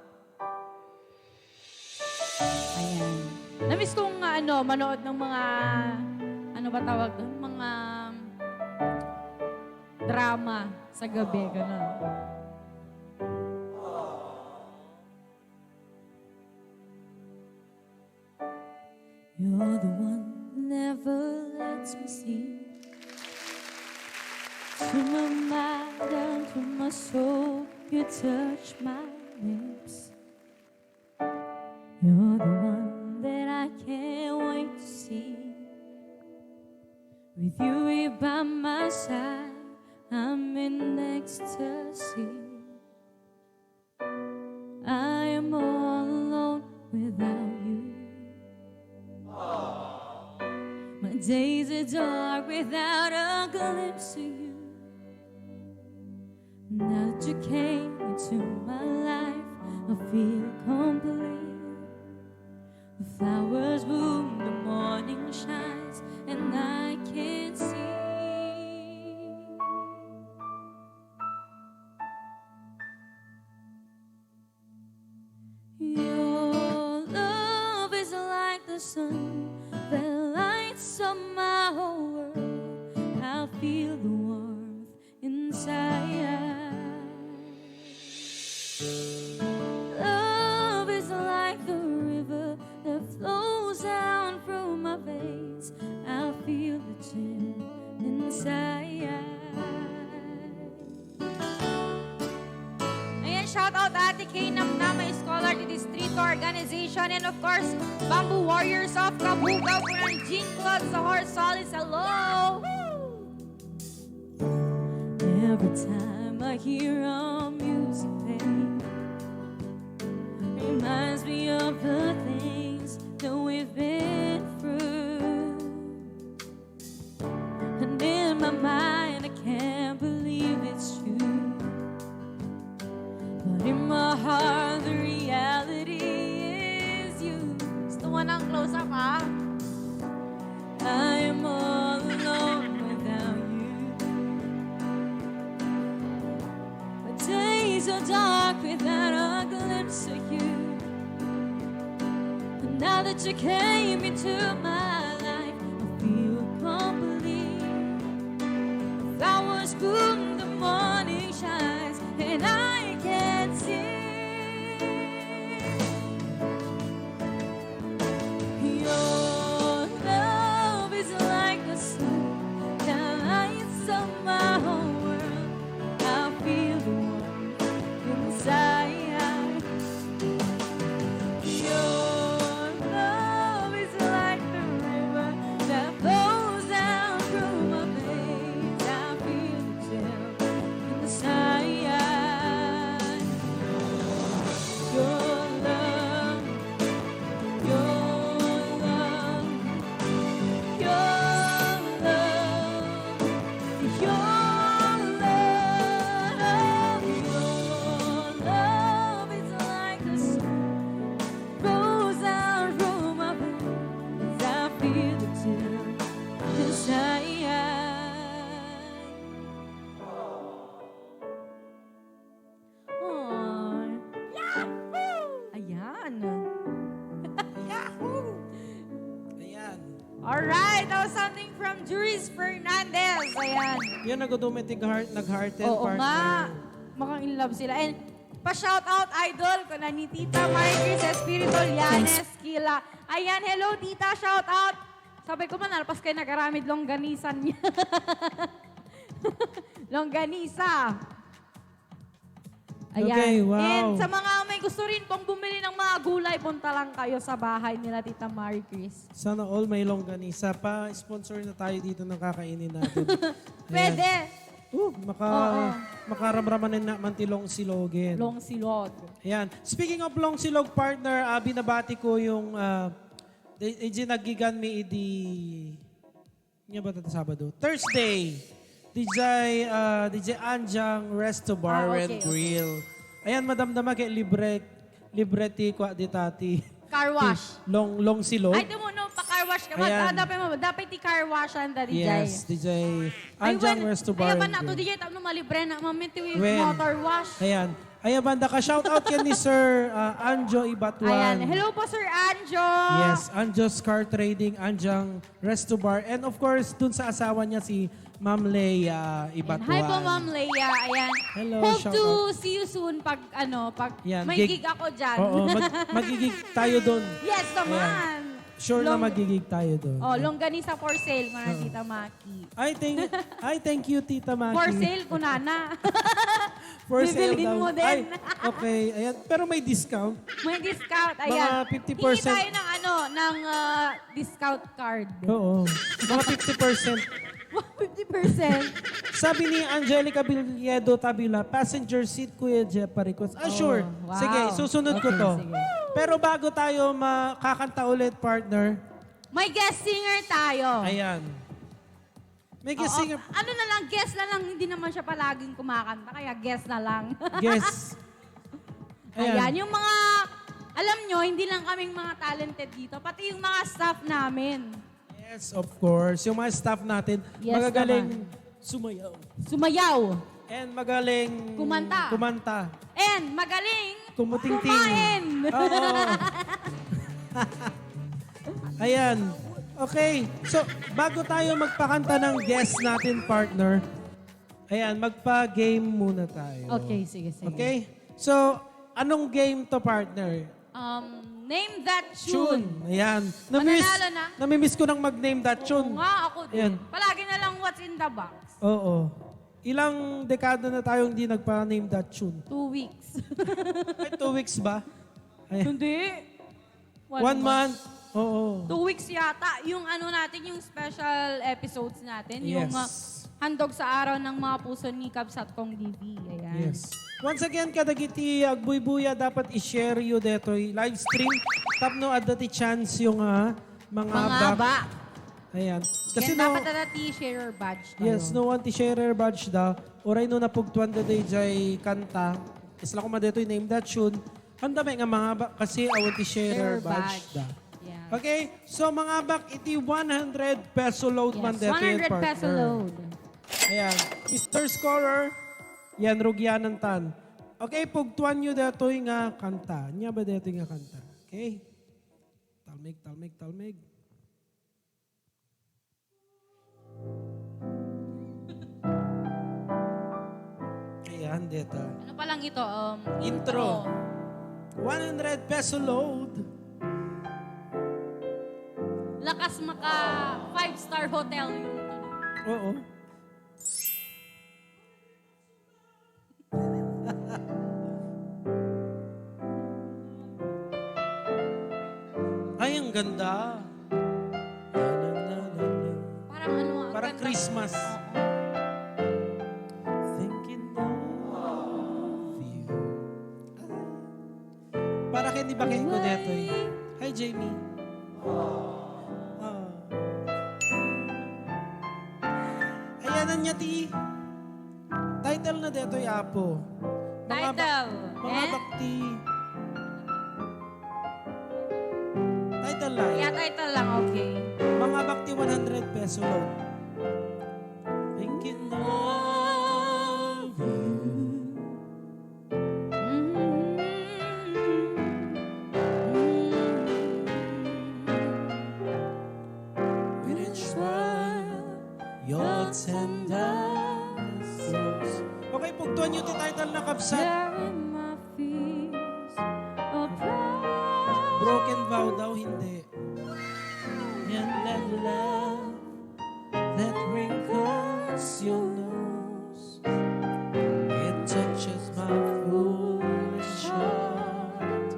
Ayan. Namiss kong manood ng mga, ano ba tawag doon? Mga drama sa gabi. Ganun. You're the one who never lets me see. To my mind, down to my soul, you touch my lips. You're the one that I can't wait to see. With you here by my side, I'm in ecstasy. I am all alone without you. My days are dark without a glimpse of you. Now that you came into my life, I feel complete. The flowers bloom, the morning shines, and I can't see. Your love is like the sun that lights up my whole world. I feel the warmth inside. Love is like the river that flows down through my veins. I feel the chill inside. Ayan, shout out Ate Kay Namnam, my scholar to the street organization, and of course, Bamboo Warriors of Kabugaw, Punang Jean Club sa Horse Solis. Hello! Every time I hear our music play, reminds me of the things that we've been through. And in my mind, I can't believe it's true. But in my heart, the reality is you. Gusto mo ng close-up, ha? I am all alone without you. My days are dark without a glimpse of you. And now that you came into my life, I feel complete. The flowers bloom, the morning shines, and I can't see. Your love is like the sun that lights up my whole world. I feel the warmth inside. Your love is like the river that flows down through my veins. I feel the chill inside. Your love, your love, your love, your love is like the sun, flows out through my veins. I feel the chill inside. Oh. Ayan. Yahoo! Ayan. Alright, that was something from Juris Fernandez. Ayan. Yan nag-automatic nag-hearted Oo partner. nga. Mukhang in love sila. And pa-shout out idol ko na ni Tita Maricris Espirito Llanes Kila. Ayan, hello Tita, shout out. Sabi ko man, alpas kayo nagaramid longganisan niya. Longganisa. Ayan. Okay, wow. And sa mga may gusto rin pong bumili ng mga gulay, punta lang kayo sa bahay nila Tita Maricris. Sana all may longganisa. Pa-sponsor na tayo dito ng kakainin natin. Pwede. Makaramraman na mantilong silogin. Long silog. Ayan. Speaking of long silog partner, binabati ko yung nagigan mi idi niya ba ito Sabado? Thursday. DJ Anjang Resto Bar and Grill. Ayan, madam dama kay libreti kwa di tati. Car wash. Long silog. Ay, di mo no, pa-car wash ka. Ayan. Dapat i-car wash ang da, DJ. Yes, DJ Anjang Resto Bar Ayaw ba and na ito, Grill. DJ, tap no malibre na. Maminti yung When? motor wash. Ayan. Ayan, banda ka. Shout out yan ni Sir Anjo Ibatuan. Ayan. Hello po, Sir Anjo. Yes, Anjo's Car Trading, Anjang Resto Bar. And of course, dun sa asawa niya si Ma'am Leia Ibatuan. Hi po, Ma'am Leia. Ayan. Hello, Hope shout to out. see you soon pag Yan, may gig ako dyan. Oo, magigig tayo dun. Yes naman. Sure na magigig tayo doon. Oh, longganisa for sale, mga Tita Maki. Thank you, Tita Maki. For sale, kunana. For sale Bibilhin daw. mo din. Okay, ayan. Pero may discount. May discount, Mga ayan. 50%. Hingi tayo ng discount card. Oo. Mga 50%. 50%. Sabi ni Angelica Villedo Tabila, passenger seat, Kuya Jeff pa-request. Sure. wow. Sige, susunod ko Okay, to. sige. Pero bago tayo makakanta ulit, partner, May guest singer tayo. ayan. May guest Oo. singer. Ano na lang, guest na lang. Hindi naman siya palaging kumakanta, kaya guest na lang. Guess. Ayan, yung mga, alam nyo, hindi lang kaming mga talented dito, pati yung mga staff namin. Yes, of course. Yung mga staff natin, Yes magagaling sumayaw. Sumayaw. And magaling Kumanta. And magaling Kumutingting. kumain. Oo. Ayan. Okay. So, bago tayo magpakanta ng guest natin, partner, ayan, magpa-game muna tayo. Okay, sige. Okay? So, anong game to, partner? Name that tune. Ayan. Mananalo na? Namimiss ko nang mag-name that tune. Oo nga, ako din. Ayan. Palagi na lang what's in the box. Oo. Ilang dekada na tayong hindi nagpa-name that tune? 2 weeks. Ay, 2 weeks ba? Ayan. Hindi. 1 month. Oo. 2 weeks yata. Yung ano natin, yung special episodes natin. Yes. Yung handog sa araw ng mga puso ni Kabsat Kong DV. Ayan. Yes. Once again, kadagiti agbuy-buya dapat i-share you detoy live stream. Tapno at dati chance yung mga Mga ba. Ayan. Kasi Kasi dapat na t-share badge tayo. yes, no one ti-share badge da. Oray no napugtuan da day jay kanta. Isla ko madetoy name that tune. Handa may nga mga ba kasi awan ti-share badge da. Yeah. Okay, so mga bak iti 100 peso load man Yes, detoy 100 partner. peso load. Ayan. Mr. Scorer, yan rugyanan tan. Okay, pugtuan nyo detoy nga kanta. Nya ba detoy nga kanta? Okay? Talmig. Ayan, deta. Ano pa lang ito? Intro. 100 peso load. Lakas maka 5-star hotel yung tunog. Oo. Ay, ang ganda. Parang ano, ang Parang ganda. Christmas. Thinking of you. Para kay di ba kayo ko detoy? Hi, Jamie. Ah. Ayan na niya, ti. Title na detoy, Apo. Title. Mga Eh? bakti. Title lang. Yeah, title lang, okay. Mga bakti 100 peso load. Thinking of you. With each smile, your tender rose. Okay, pugtuan nyo yung title na Kabsat. Sharing my fears of pride. Broken vow daw, hindi. And that love that wrinkles your nose, it touches my foolish heart.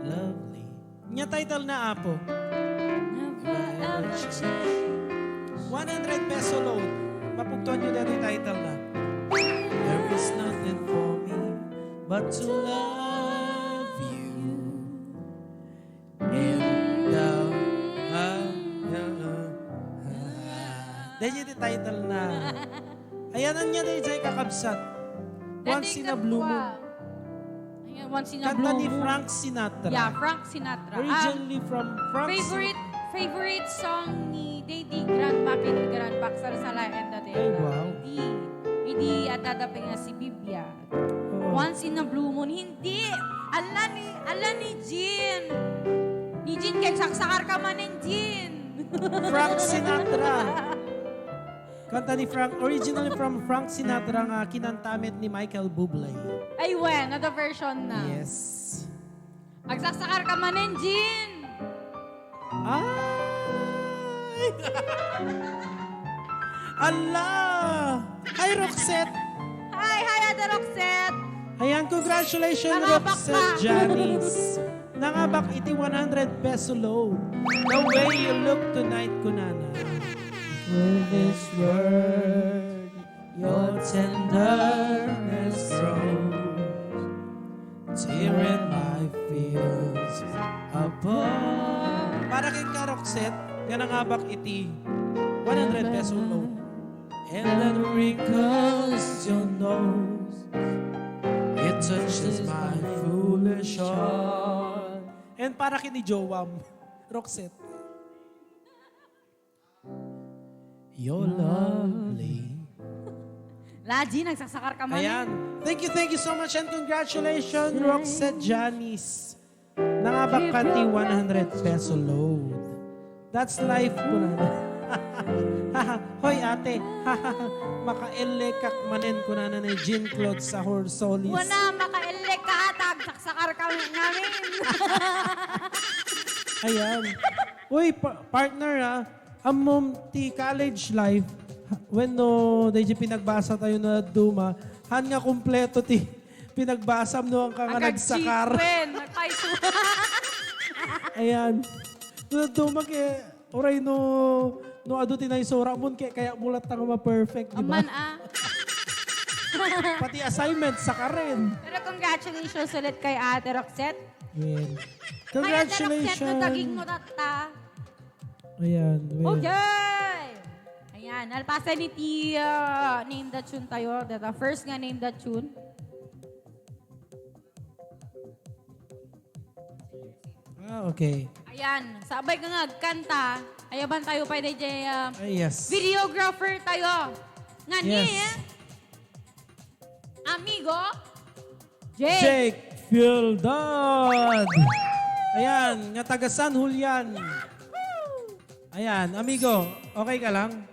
Lovely. Nya title na, Apo. Never ever change. 100 peso load. Mapugtuan nyo dito yung title na. There is nothing for me but to love you. And Dahil yung title na. Ayan ang niya dahil dyan kakabsat. Once in a blue moon. Ayan, once in a Kanta blue ni moon. Frank Sinatra. Yeah, Frank Sinatra. Originally from Frank Favorite song ni Daddy Grandpa and Grandpa Sarsala and the Ay, wow. Hindi at dadaping na si Bibia. Oo. Once in a blue moon. Hindi. Ala ni Jean. Ni Jean, kaya saksakar ka man ng Jean. Frank Sinatra. Kanta ni Frank, originally from Frank Sinatra nga kinantamit ni Michael Bublé. Ay, when? Another version na. Yes. Magsaksakar ka manin, Jean. Ay! Allah! Hi, Roxette! Hi, Ate Roxette. Ayan, congratulations, Nangabak Roxette ka. Janice. Nangabak iti 100 peso load. The way you look tonight, Kunana. With this word, your tenderness grows. Tear in my fears apart. Para kay ka, Roxette, nga nangabak iti 100 peso load. And then wrinkles your nose. It touches my foolish heart. And para kini Joam, Roxette. You're lovely. Laji, nagsasakar ka manin. Ayan. Thank you so much and congratulations, Roxette Janice. Nangabak ka ti 100 peso load. That's life ko na. Hoy ate, makaelekak manin ko na ni Jean Claude sa Horsolis. Wala, makaelek ka atag. Saksakar ka namin. Ayan. Uy, partner ha, amom ti college life, when no, dahil pinagbasa tayo na duma, han nga kumpleto ti pinagbasam no ang ka nga nagsakar. Nagpaiso. Ayan. No, duma kaya, oray no ado tinay sora mo, kaya mulat na ma-perfect, di ba? Aman Pati assignment, saka rin. Pero congratulations ulit kay Ate Roxette. Ayan. Ay, Ate Congratulations. Roxette, no, taging mo tata. Ayan. Well. Okay! Ayan, alpasa ni Tia. Name that tune tayo. The first nga name that tune. Okay. Ayan, sabay ka nga kanta. Ayaban tayo pa DJ Yes. videographer tayo. Nga ni, Yes. amigo, Jake. Jake Fieldad. Ayan, nga taga San Julian. Ayan, amigo, okay ka lang?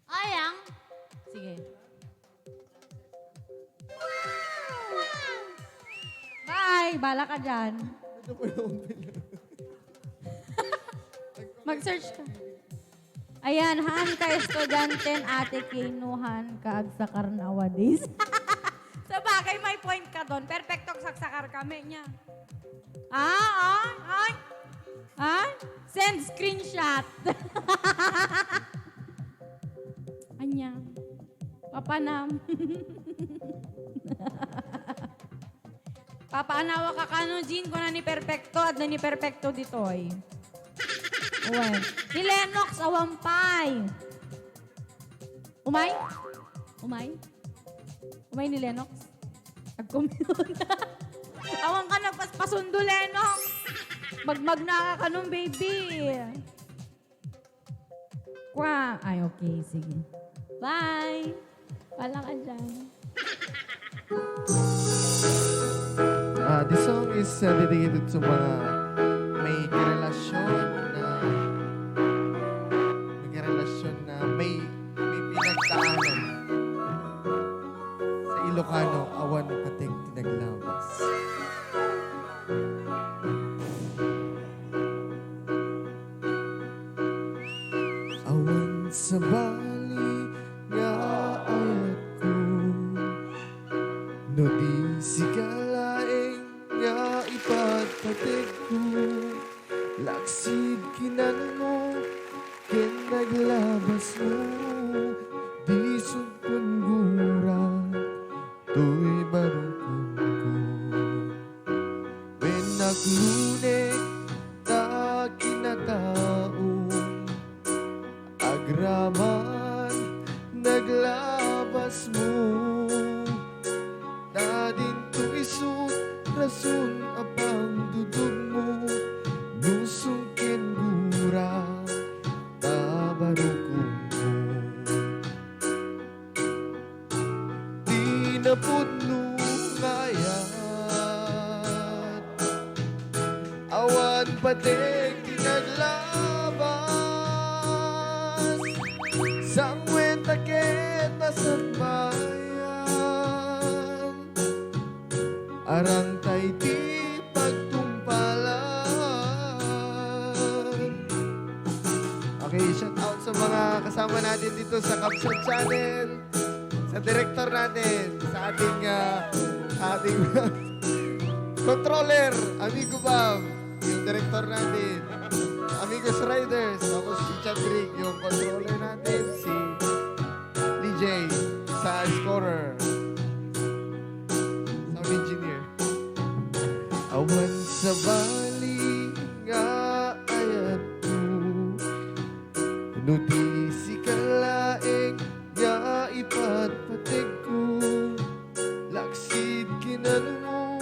Ayang. Sige. Bye, bala ka dyan. Mag-search ka. Ayan, haan ka estudyante ate kinuhan ka agsakar nowadays. Sa bagay, may point ka doon. Perfecto saksakar kami niya. Send screenshot. Anya. Papanam. Papaanawa ka kano, Jean, kung na ni Perfecto at na ni Perfecto dito ay. Uwe. Ni Lennox, awampay. Umay? Umay? Umay ni Lennox? Nag-commute. Awang ka nagpaspasundo, Lennox. Magmag na ka nun, baby. Kwa. Ay, okay. Sige. Bye. Wala ka dyan. This song is dedicated to mga may karelasyon na may pinagdaanan sa Ilocano, awan pating tinaglabas. Awan sa bali nga ayat ko, no di sigalaing nga ipagpatig ko, laksid kinan mo, naglabas mo, di sugpon gura, to'y barukong ko. When naglunek, ta kinataong, agraman, naglabas mo, na din to isut, rason apang dudog mo, nusong gura, tabarukong mo. Di na puno kayat, awan pating tinaglabas, sangwen takit masagbayan, Arang tay di pagtumpalan. Okay, shout out sa mga kasama natin dito sa Caption Channel, sa director natin, sa ating controller, Amigo Bam, yung director natin, Amigos Riders, tapos si Chandrick, yung controller natin, si DJ, sa scorer, sound engineer. Awan sa bali nga ayat ko, notisi ka laeng nga ipatpatig ko, laksid kinano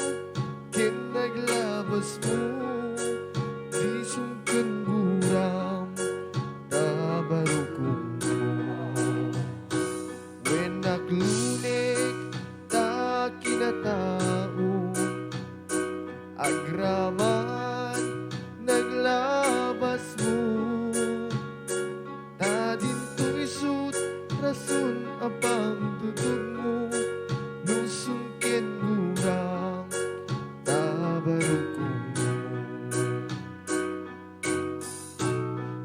kinaglabas mo, di sungkan buram tabarukong mo. When naklunik ta kinatao, agraman naglabas mo, ta dinto isut rason abang tutog mo, nusungkin buram tabarukong mo.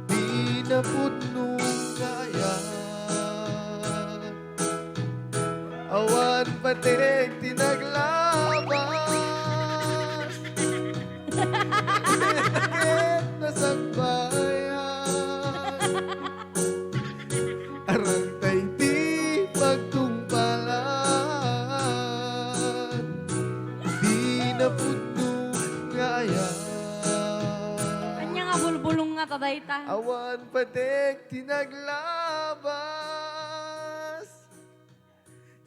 Di na putno kaya, awan patik tinaglabas, sakit na sagbayan, arang tay di pagtumpalan, di na putno kaya. Kanya nga bulbulong nga tadayta. Awan patik tinaglabas,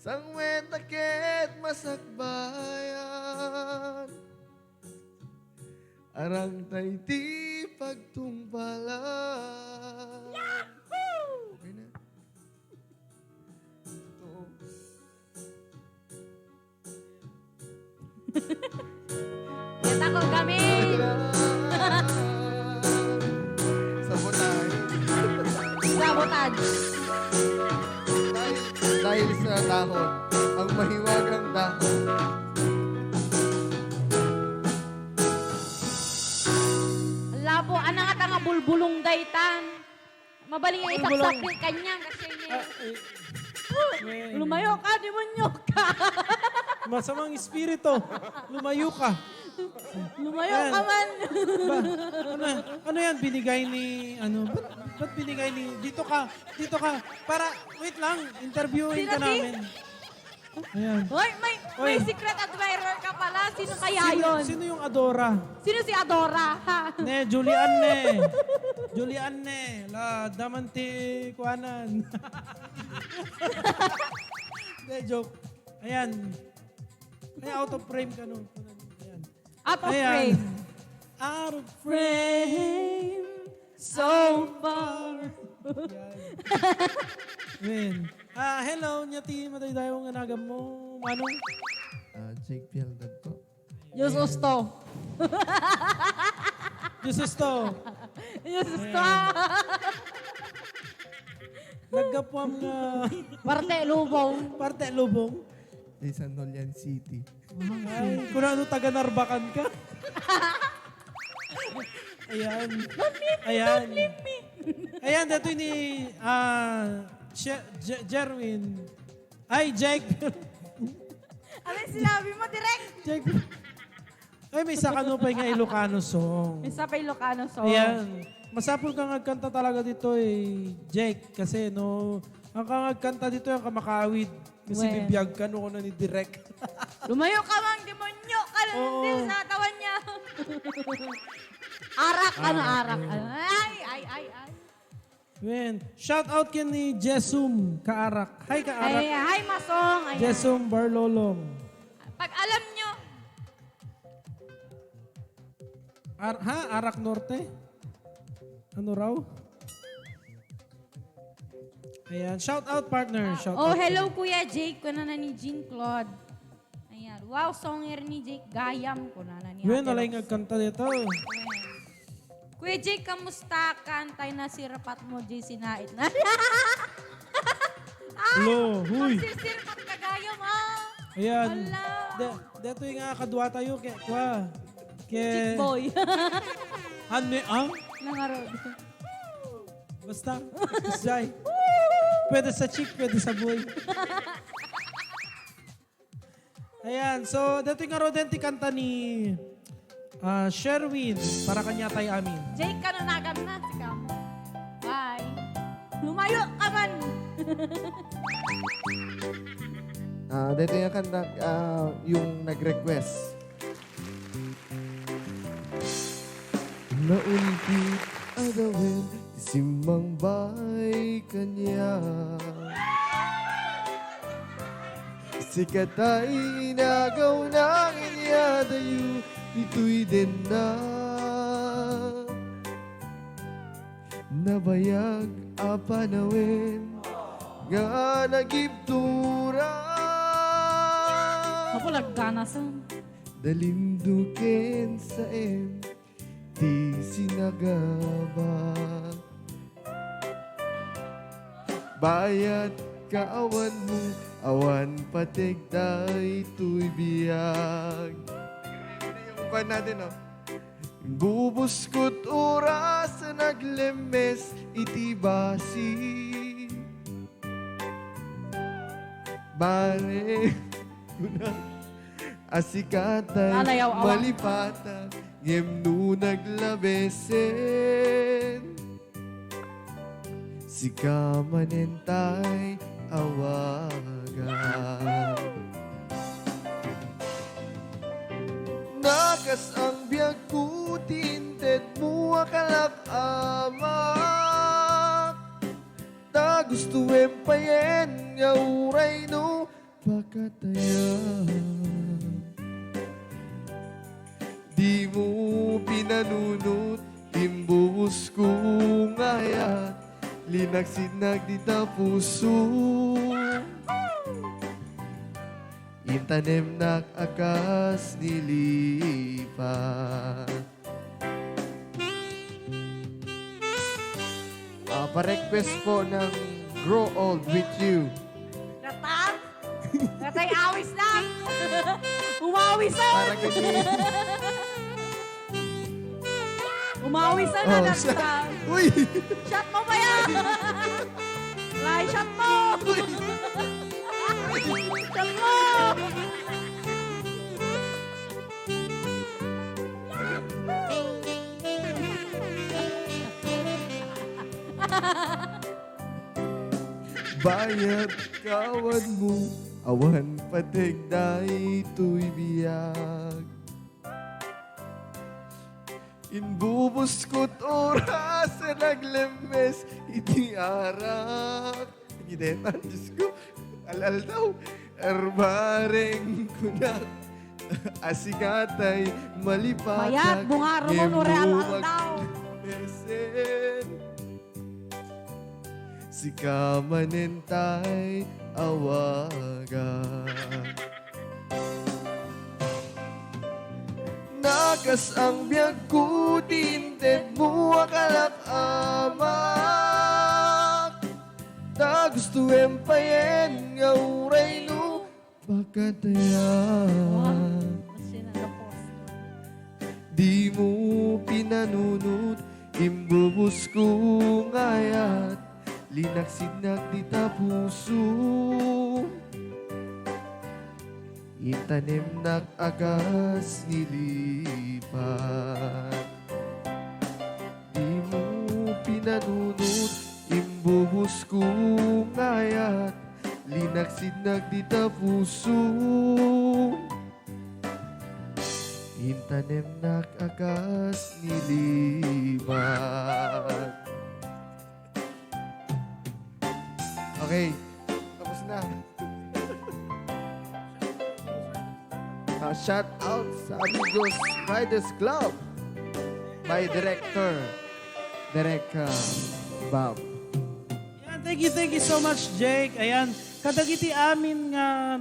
sangwet akit masakbayan, arang tay di pagtumpalan. Okay na. Ito. Yan ako kami. Sabotahe. Sabotage. Dahil sa dahon, ang mahiwagang dahon. Labo, ana nga nga bulbulong daytan. Mabaling yung isaksak kanya kasi niya. Lumayo ka, demonyo ka. Masamang espiritu. Lumayo ka. Lumayo Yan. ka man. Ano yan? Binigay ni, ba't binigay ni, dito ka, para, wait lang, interviewin ka Sino si? namin. Ayan. Hoy, may Oy. secret admirer ka pala. Sino kaya yun? Sino yung Adora? Sino si Adora? Ha? Ne, Julianne. Julianne. La, damanti, kuanan. De, joke. Ayan. Ay, out of frame ka, no? Ayan. Out of Ayan. frame. Out of frame. Frame. So far. Ayan. Hello, nyati, matay tayo ng anagam mo. Manong? Jake Pialdad po. Jesus to. Jesus to. Jesus to. Nagkapwam nga Parte lubong. parte lubong. San Nolian City. Ay, kung ano taga Narbacan ka. Ayan. Ayan. Ayan, dito ni Jerwin. Ay, Jake. Ano yung sinabi mo, direct? Jake. Ay, may sakano pa nga Ilocano song. Isa pa Ilocano song. Ayan. Masapol kang nagkanta talaga dito Jake. Kasi ang kang nagkanta dito yung kamakawid. Kasi Well. bibiyag ka no na ni Direk. Lumayo ka mang demonyo ka na Oo. din sa katawan niya. Arak, arak. Ay. Man, shout out kay ni Jesum Kaarak. Hi Kaarak. Ay, masong. Ayan. Jesum Barlolong. Pag alam nyo, Arak Norte? Ano raw? Ayan, shout out partner. Shout oh, out. hello Kuya Jake, kuna na ni Jean Claude. Ayan, wow, songer ni Jake, gayam, kuna na ni Wen, Ate alay Rox. nga kanta dito. Ayan. Kuya Jake, kamusta? Kantay na si rapat mo, Jay, sinait na. Lo, huy. Magsisirpat ka gayam, ah. Ayan. Ala. Dito yung nga kadwa tayo. Kwa. Chick boy. Ang? Nangarod. Basta. Jai. Pwede sa chick, pwede sa boy. Ayan. So, dito yung nga rodenti kanta ni Sherwin. Para kanya tayo amin. Jake, kananagan na. Sika mo. Bye. Lumayo ka man. Dito yung kanta, yung nag-request. Naulipit adawin, simang bay kanya. Sikat ay inagaw ng inyadayo, ito'y din na. Nabayag apanawin, nga nagibtura. Ako lagganasan. Dalimdukin sa di sinagabak. Bayat kaawan mo, awan patigday tuy biyag. Yung pan natin, oh. Bubuskot oras sa naglemes, itibasi. Bare, kuna, asikatay, Lalayaw, awang. malipatan, ngem naglabesen. Si kamanentay awagan. Nakas ang biyag ko, tinted mo akalak amak. Ta gusto empayen, nga uray no, pakatayan. Di mo pinanunot, imbuhos kong ayat, linagsinag di ta puso. Intanem nak akas nilipat. Pa-request po ng Grow Old With You. Natang? Natay awis lang. Umawis Para na. kasi... Umawis na Oh, na. shot. Uy! Shot mo ba yan? Fly shot mo. Shot mo. Bayad kawan mo, awan patigday tuy biyag. Inbubuskot oras sa naglemes, iti arak. Gidetan, Diyos ko, alal daw, erbareng kunak. Asikatay, malipatag. Bayad, bungaro mo, no, real daw. Besen. Si kamanentay awagan. Nakas ang biyag ko, tinted mo akalak amak. Ta gusto empayen, nga uray no, pakatayan. Di mo pinanunod, imbubus kong ayat, linaksinag di ta puso. Itanim nak agas nilipat. Di mo pinanunod, imbuhos kong ayat, linaksinag di ta puso. Intanim nak agas nilipat. Okay, tapos na. Shout out sa Amigos Riders Club by Director Derek Bob. Ayan, thank you so much, Jake. Ayan, kadagiti amin nga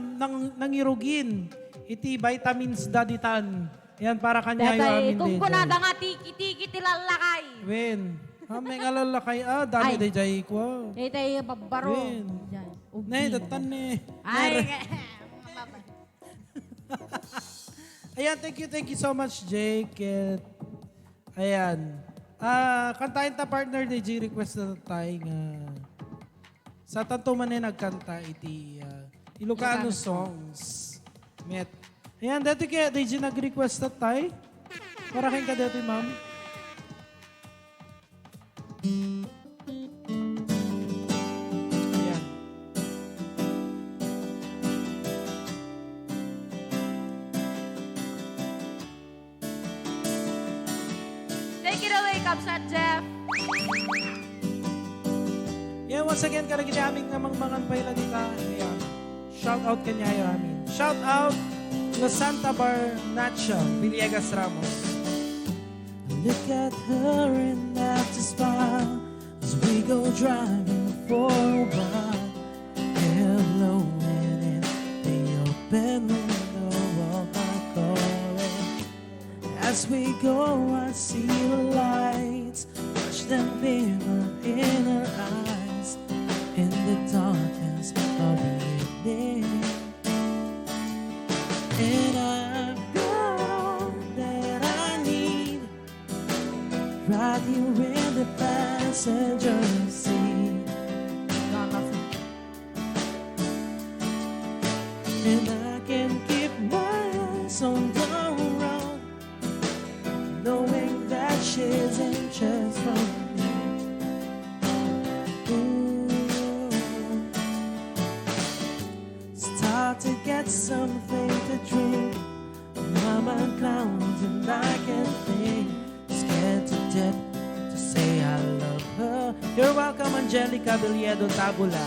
nangirugin. Iti vitamins daditan. Ayan, para kanya yung Datay, amin kung din. kunada nga tiki-tiki tilalakay. Wen. May ngalalakay. Dami Ay. day jay ko. Datay, babaro. Wen. Diyan. Ne, datan ne. Ay, Ayan, thank you so much, Jake. And, ayan. Kantahin ta partner ni G request na tayo nga. Sa tanto man nagkanta iti Ilocano songs. Met. Ayan, dati kaya DJ nag-request na tayo. Para kayong ka dati, ma'am. Ayan. Take it away, Kapsan Jeff. Yeah, once again, karagin aming namang mangan pa ilan nila. Ayan. Shout out kanya amin. Shout out to Santa Barnacha, Villegas Ramos. Look at her and have to smile as we go driving for a while. Hair blowing in the open window of my car. As we go, I see the lights, watch them glimmer in her eyes in the darkness of the evening. And I've got all that I need right here in the passenger seat. And I can keep my eyes on the road, knowing that she's anxious from me. Ooh. Start to get something to drink. My mind clouds and I can't think. Scared to death to say I love her. You're welcome, Angelica Villedo Tabula.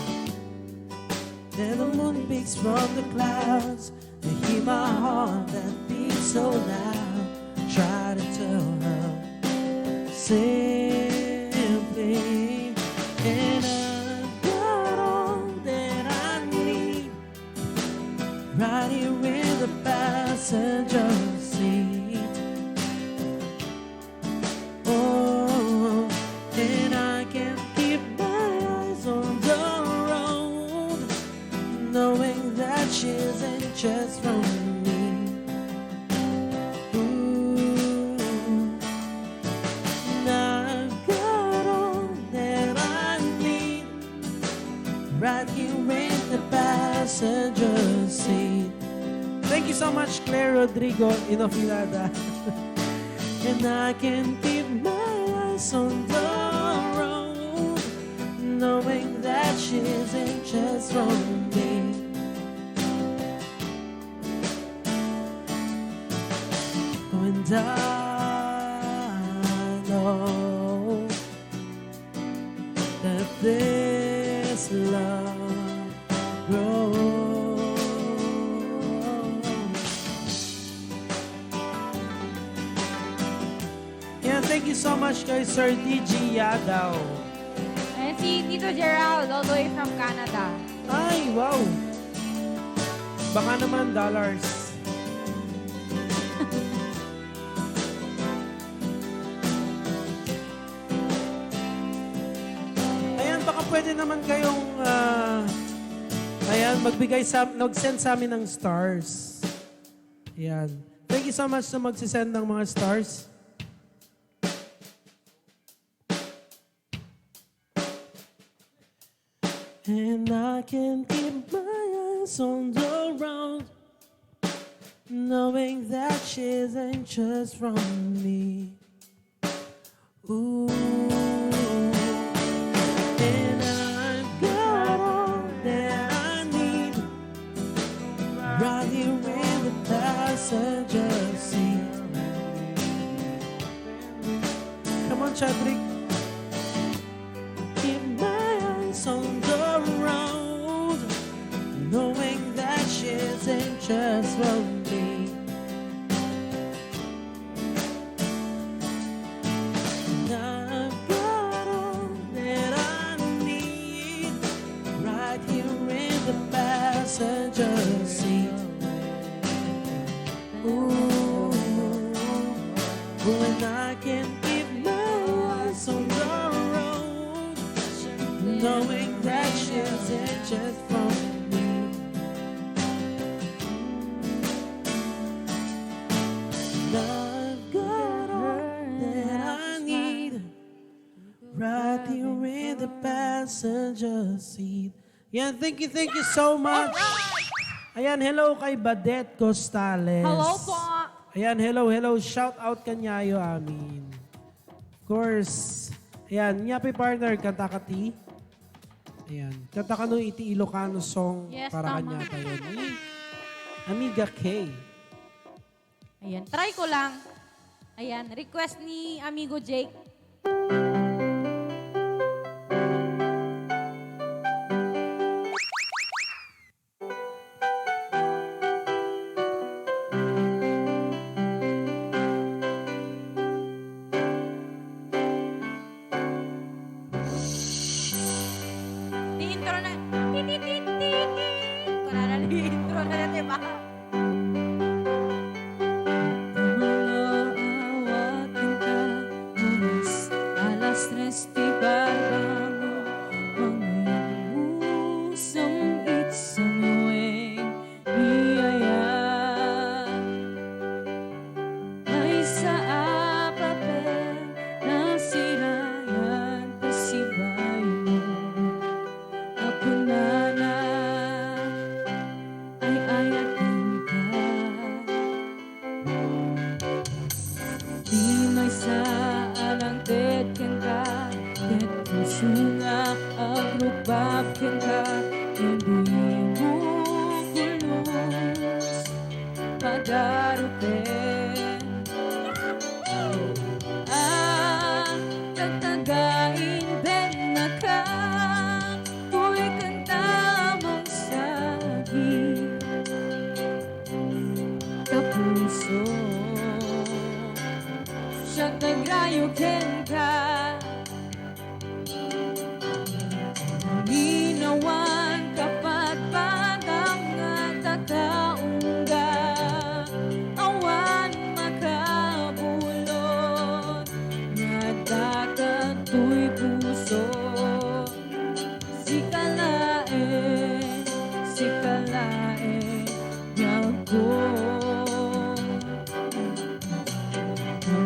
Then the moon peeks from the clouds. You hear my heart that beats so loud. Try to tell her simply, and I've got all that I need right here in the passenger seat. Oh, and I can keep my eyes on the road, knowing that she's anxious from me. Ooh, and I've got all that I need right here in the passenger seat. Thank you so much, Claire Rodrigo Inofilada. And I can keep my eyes on the road, knowing that she's anxious from me. And I know that this love grows. Yeah, thank you so much kay Sir DG Yadaw. And si Tito Gerald, all the way from Canada. Ay, wow! Baka naman dollars. Ayan, baka pwede naman kayong magbigay nag-send sa amin ng stars. Ayan. Thank you so much na magsisend ng mga stars. And I can keep my eyes on the road, knowing that she's anxious from me. Ooh, and I've got all that I need right here in the passenger seat. Come on, Chadrick. Keep my eyes on the road, knowing that she's anxious from me. And I've got all that I need right here in the passenger seat. Ooh, when I can keep my eyes on the road, knowing that she's anxious from me. I've got all that I need right here in the passenger seat. Yan, thank you so much. Ayan, hello kay Badet Costales. Hello po. Ayan, hello. Shout out kanyayo amin. Of course. Ayan, nyapi partner, kanta ka ti. Ayan, kanta ka nung iti Ilocano song Yes, para tama. kanya tayo. Amiga K. Ayan, try ko lang. Ayan, request ni Amigo Jake. Ni-intro na. Wala na ni-intro na natin, diba? Awatin ka, oras, alas 3 di barbango, mga usang itsamueng biyaya. Ay sa papel na sirayan kasibay mo, ako na ay ayatin ka. Di may saan tetken ka, ket puso nga agrubabken ka, hindi mo kulos pagarutin. Tatagain ben na ka, tuloy kang tamang sagi kapuso. Siyang nagrayukin ka, ginawan kapat padang at taungga, awan makabulot, nadakat tuy puso. Sikalae, yago.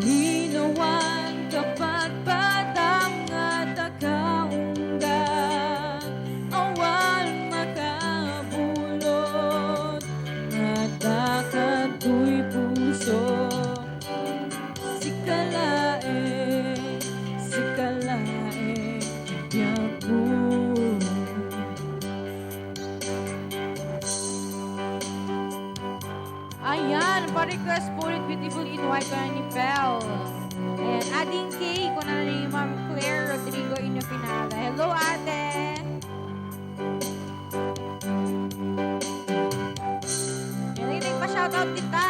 Ginawan kapat padang at kaungga, awan makabulot, nadakat tuy puso. Sikalae, yago. Ayan, pa-request po ulit Beautiful in White ka ni Pel. Ayan, Ading K, kung na ni Ma'am Claire Rodrigo Inopinada. Hello, ate! Ayan, lagi pa-shoutout kita!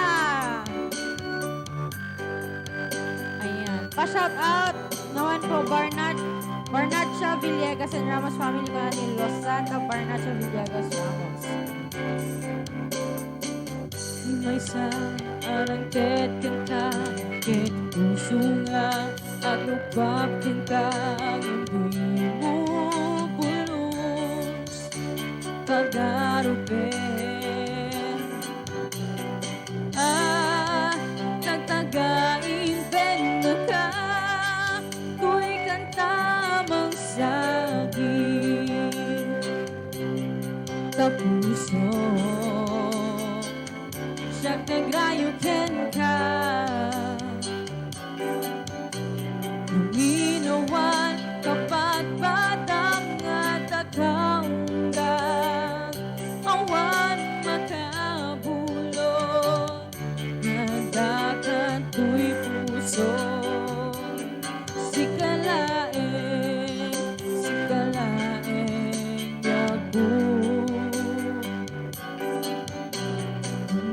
Ayan, pa-shoutout naman po Barnacha Villegas and Ramos family ko na ni Los Santa Barnacha Villegas Ramos. May sarang tetken ka, ket puso nga agrubabken ka, hindi mo pulos pagarupen. Nagtagain ben na ka, tuy kang tamang saging kapuso. Siyang nagrayukin ka, ginawan kapat padang at kaungga, awan makabulot, nadakat tuy puso. Sikalae, yago.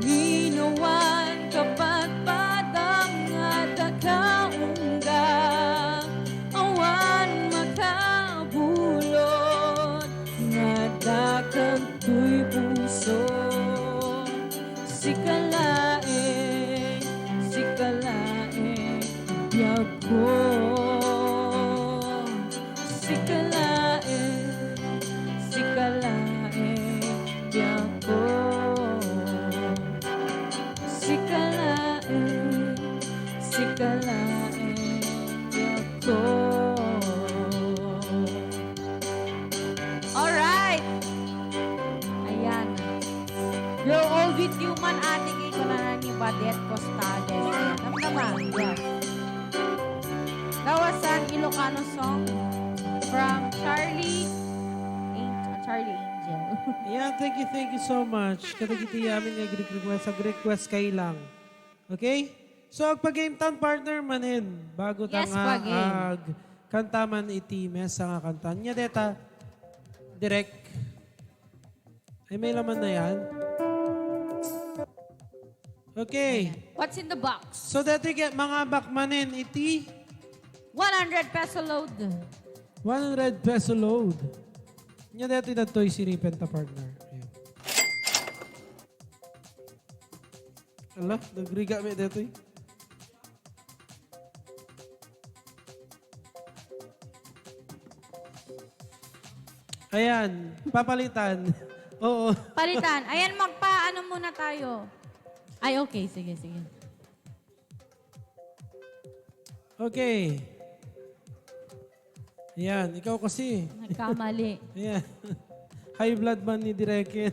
Ginawan kapat padang at kaungga, awan makabulot, nadakat tuy puso. Sikalae, yago. Sikalae, yago. Sikalae, sikalain ako. Alright. Ayan. Grow old with you man ating ikaw ni Badet Costales. Ayan. Namnaman. Yes. That was an Ilocano song from Charlie Angel. Yeah, thank you so much. Katagiti amin nga request, request kay lang. Okay? So, ag pag-game town partner manin, bago Yes, tanga pag-game. ag kantaman iti mesa nga kantan. Nya deta, direct. Ay, may laman na yan. Okay. What's in the box? So, dati mga bakmanin iti 100 peso load. 100 peso load. Nya dati na to'y siripen ta partner. Ayan. Ala, nagriga mi dito eh. Ayan, papalitan. Oo. Palitan. Ayan, magpa-ano muna tayo. Ay, okay. Sige. Okay. Ayan, ikaw kasi. Nagkamali. Ayan. High blood man ni Direken.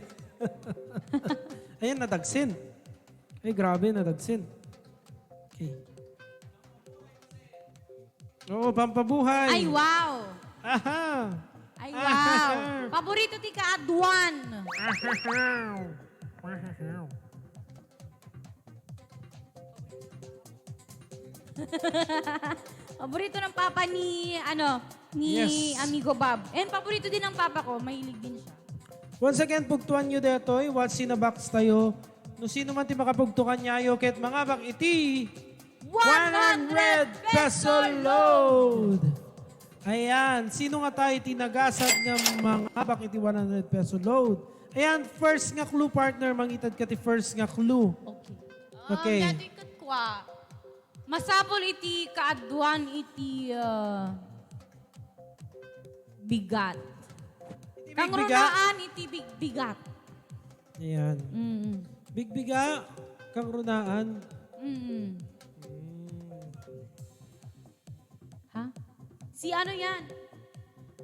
Ayan, nadagsin. Ay, grabe, nadagsin. Okay. Oo, pampabuhay. Ay, wow. Aha! Ay, wow. Paborito ti ka Adwan. Paborito ng papa ni, Yes. Amigo Bob. And paborito din ng papa ko. Mahilig din siya. Once again, pugtuan nyo detoy. What's in a box tayo? No sino man ti makapugtukan nyayo, ket mga bak iti 100 peso load. Ayan, sino nga tayo tinagasad ng mga bak iti 100 peso load? Ayan, first nga clue partner, mangitad ka ti first nga clue. Okay. Okay. Dati kwa. Masapol iti kaadwan iti bigat. Iti Kang bigbiga. runaan iti bigat. Ayan. Mm. Bigbiga, kang runaan. Mm. Ha? Si ano yan?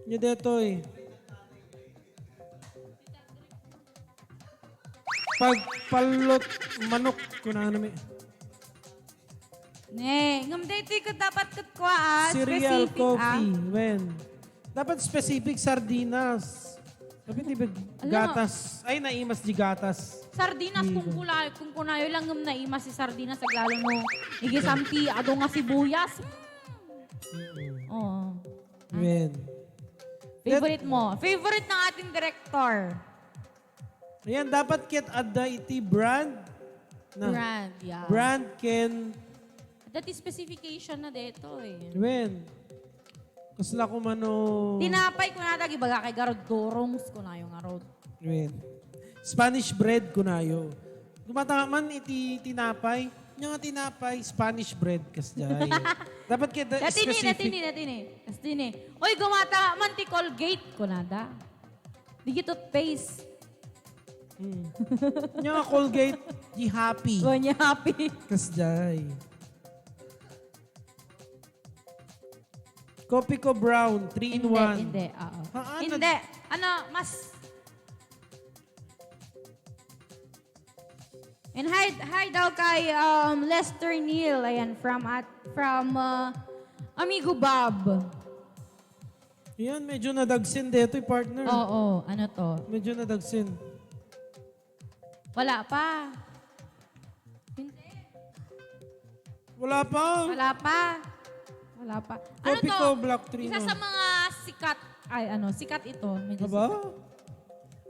Nya detoy. Pagpalot manok ko na namin. Ne, ngam dito ko dapat katkwa Cereal specific coffee. When? Dapat specific sardinas. Dapat ibig gatas. Ay, naimas di gatas. Sardinas kung kunayo lang ngam naima si sardinas saglalo mo. Igisampi ado nga sibuyas. Oh. When? Favorite mo? Favorite ng ating director? Ayan, dapat kit adda iti brand. Na. Brand, yeah. Brand can Dati specification na dito eh. when? Kusla ko mano. Tinapay ko na tagi baga kay garod dorongs ko na yung arod. When? Spanish bread kunayo. Dumataman iti tinapay. Yung nga tinapay, Spanish bread kasjay. Dapat kit specific. Dati ni. Oy, gumata man ti Colgate ko na da. Di toothpaste. Yung nga Colgate, di happy. Gonya happy. Kasjay. Coffee ko brown, 3 in 1. Hindi. Oo. Ha, Hindi. Mas... And hi daw kay Lester Neal. Ayan, from Amigo Bob. Yan, medyo nadagsin dito, partner. Oo, ano to? Medyo nadagsin. Wala pa. Hindi. Wala pa. Wala pa. Ano Coffee to? ko black 3 Isa sa mga sikat. Sikat ito. Medyo Aba?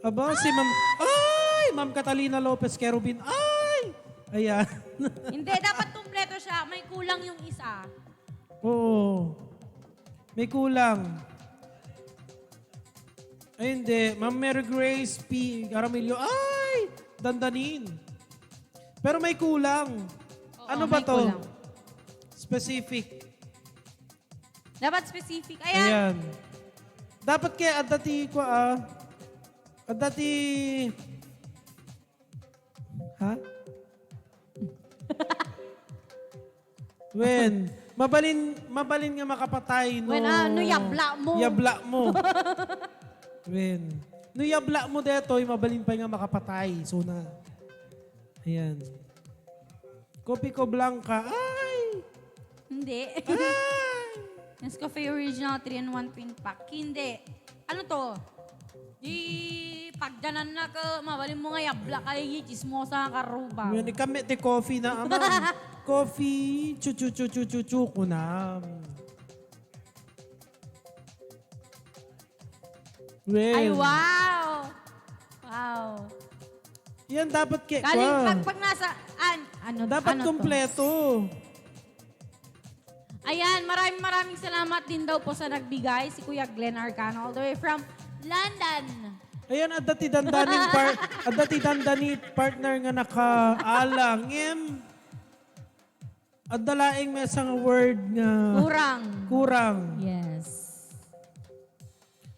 Aba, si Ma'am... Ay! Ma'am Catalina Lopez Kerubin. Ay! Ayan. Hindi, dapat kumpleto siya. May kulang yung isa. Oo. May kulang. Ay, hindi. Ma'am Mary Grace P. Garamillo. Ay! Dandanin. Pero may kulang. Oo, Ano ba may to? kulang. Specific. Dapat specific. Ayan. Ayan. Dapat kaya adati ko adati ha? Wen, mabalin nga makapatay no. When ano, yabla mo. Yabla mo. Wen. No yabla mo detoy, mabalin pa nga makapatay. So na. Ayan. Kopi ko blanca. Ay! Hindi. Ay! Nescafe Original 3-in-1 twin pack. Hindi. Ano to? Di pagdanan na ka, mabalin mo nga yabla kayo, chismosa ka ruba. Wen, kami ti coffee na amam. Coffee, chu ko na. Wen. Ay, wow! Wow. Yan dapat Galing, pag nasa, ano, dapat ano kompleto. Ayan, maraming salamat din daw po sa nagbigay, si Kuya Glenn Arcano, all the way from London. Ayan, at dati dandani partner nga nakaalang. At dalaing may isang word nga kurang. Yes.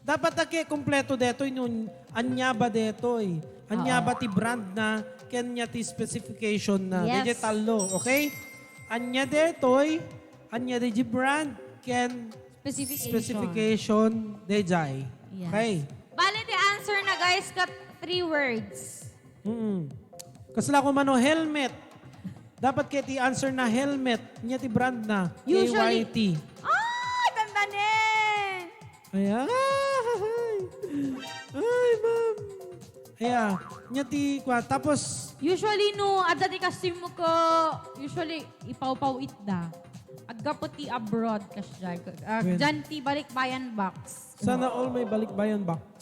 Dapat ake kompleto detoy nun. Anya ba detoy? Anya ba ti brand na kanya ti specification na Yes. digital law, okay? Anya detoy, anya di brand ken specification dejay. Yes. Okay? Bale, the answer na guys, got 3 words. Kasla ko mano helmet. Dapat kaya ti answer na helmet. Nya ti brand na Usually- AYT. Tanda din! Ayan. Ay, ma'am. Ayan. Nya ti kwa. Tapos, Usually, no, adati kasi mo ko, usually, ipaw-paw itda. Aggaputi abroad kasi dyan. Well. Dyan ti balikbayan box. sana all may balikbayan box.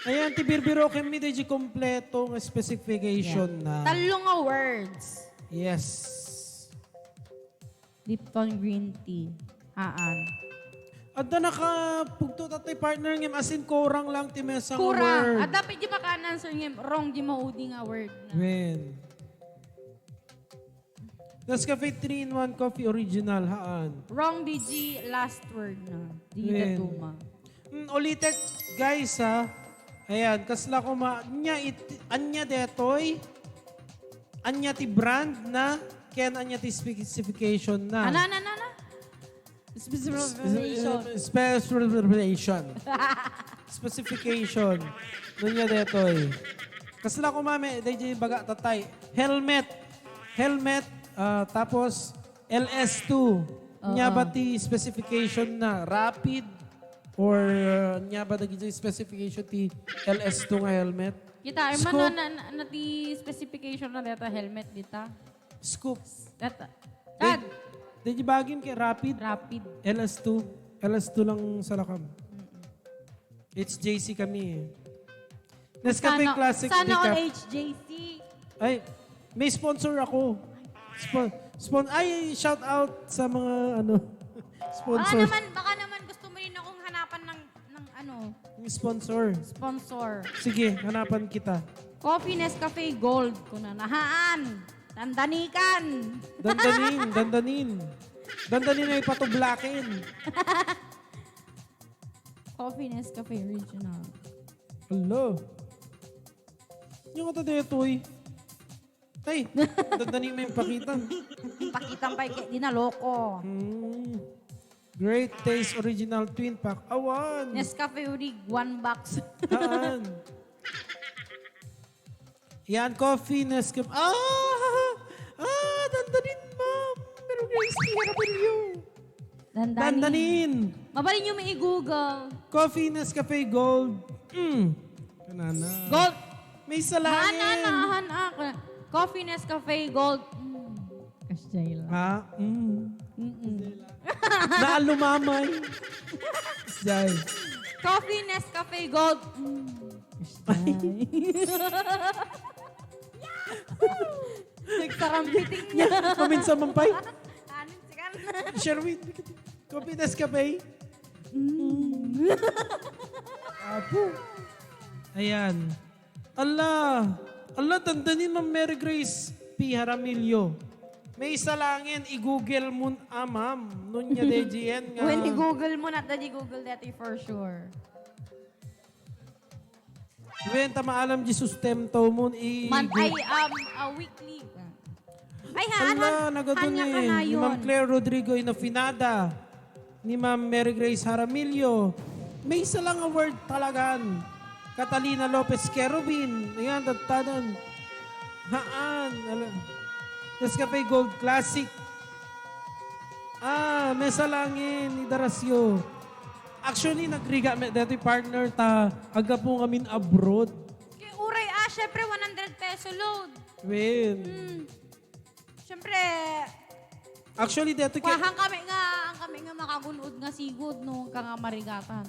Ayan, ti birbiro kami di kompleto ng specification na. Talong nga words. Yes. Lipton green tea. Haan. At na nakapugto tatay partner ngem asin kurang lang ti mesang word. Kurang. At dapat di maka-answer ngayon, wrong di maudi nga word na. When? Nescafe 3-in-1 coffee original, haan. Wrong DG last word na. Di When? datuma. Ulitek, guys, ha. Ayan, kasla ko anya detoy, anya ti brand na, ken anya ti specification na. Ana. Specification. Specification. Specification. Nunya detoy. Kasla ko mami, DJ baga tatay. Helmet, tapos LS2. Nya ba ti specification na rapid or nya ba dagi specification ti LS2 nga helmet? Kita, Scoop. man na ti specification na data helmet dita. Scoop. Data. Dad. Di bagin kay rapid. Rapid. LS2. LS2 lang sa lakam. HJC kami eh. Nescafe Classic Sana all Decaf. HJC. Ay, may sponsor ako. Ay, shout out sa mga sponsor. Baka naman gusto mo rin akong hanapan ng Sponsor. sponsor. Sige, hanapan kita. Coffee Nescafe Gold ko na nahaan. Tandanikan. Dandanin ay patublakin. Coffee Nescafe Original. Hello. Yung ito dito eh. Ay, dandanin mo yung pakita. Pakitang pa di na loko. Great Taste Original Twin Pack. Awan. Nescafe Urig 1 box. Haan. Yan, coffee, Nescafe. Dandanin, ma'am. Pero guys, hirapin Dandanin. Mabalin nyo may i-google. Coffee, Nescafe Gold. Kanana. Gold. May salangin. Hana. Coffee Nescafe Gold. Kasyay lang. Ha? Naalumamay. Jai. Coffee Nescafe Gold. Nagtarambiting niya. Paminsa mampay. Anin sikan. Sherwin. Coffee, Nescafe. Apo. Ayan. Allah, dandanin Ma'am Mary Grace P. Haramilyo. May isa langin, i-google mo, ma'am. Nunya DGN nga. When i-google mo na, di Google that for sure. When maalam di sustento mo, Month ay weekly. Ay, Ala, nagadun hanya ka eh. na Ni yun. Ma'am Claire Rodrigo Inofinada. Ni Ma'am Mary Grace Jaramillo. May isa lang award talagan. Catalina Lopez Kerubin. Ayan, tatanan. Haan. Nescafe Gold Classic. Mesa Langin ni Darasyo. Actually, nagriga dati partner ta. Aga po kami abroad. Kay Uray, syempre 100 peso load. Win. Syempre, Actually, dati ang kami nga makagunood nga sigod no nga marigatan.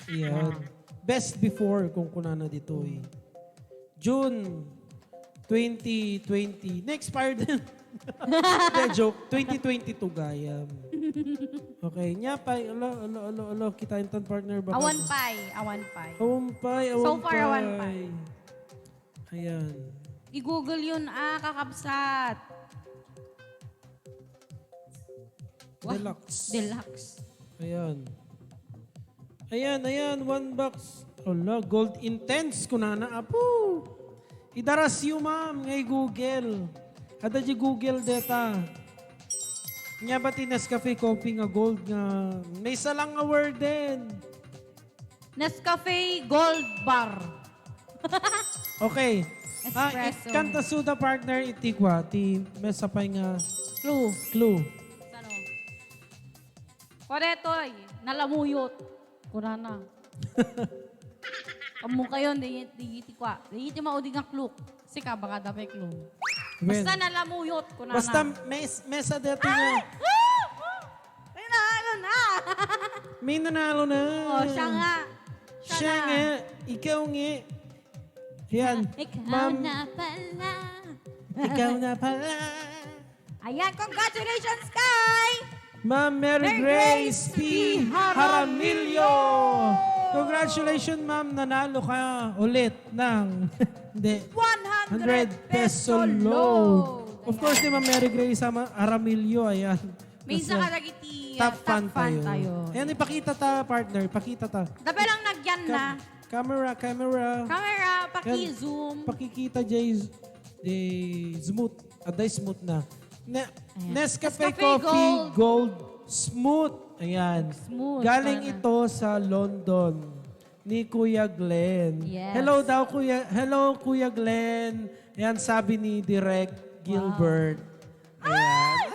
Yan. Best before kung kunana dito eh. June 2020. Na-expired din. Hindi, joke. 2022 gayam. Okay. Nya pa. Alo. Kita yung tan partner ba? Awan pay. Awampay. So far, awampay. Ayan. I-google yun, kakabsat. Deluxe. Ayan. One box. Ala, Gold Intense. Kunana, apo. Idaras yung ma'am, ngay Google. Ada di Google data. Nya ba Nescafe Coffee nga gold nga. May isa lang award din. Nescafe Gold Bar. Okay. Espresso. Kanta suda partner itikwa. Ti mesa pa nga clue. Ano? Koretoy, nalamuyot. Kurana. Kamu kayo, di kwa. Di mauding ang kluk. Sika, baka dapat kluk. Basta nalamuyot. Kurana. Basta mesa dito nga. May nahalo na. May nanalo na. Oh, siya nga. Siya nga. Ikaw nga. Yan. Ikaw na pala. Ikaw na pala. Ayan, congratulations, Kai! Ma'am Mary Grace P. Jaramillo. Congratulations, ma'am. Nanalo ka ulit ng hindi, 100 peso load. Of course, ni Ma'am Mary Grace Jaramillo. Ayan. May isa ka nagiti Top fan tayo. Ayan, ipakita ta, partner. Ipakita ta. Dapat lang nagyan na. Camera. Camera, paki-zoom. Pakikita, Jay. Smooth. Aday smooth na. Nescafe Nescafe Coffee Gold Smooth. Ayan. Smooth. Galing ito sa London ni Kuya Glenn. Yes. Hello daw, Kuya. Hello, Kuya Glenn. Ayan, sabi ni Direk Gilbert. Ayan.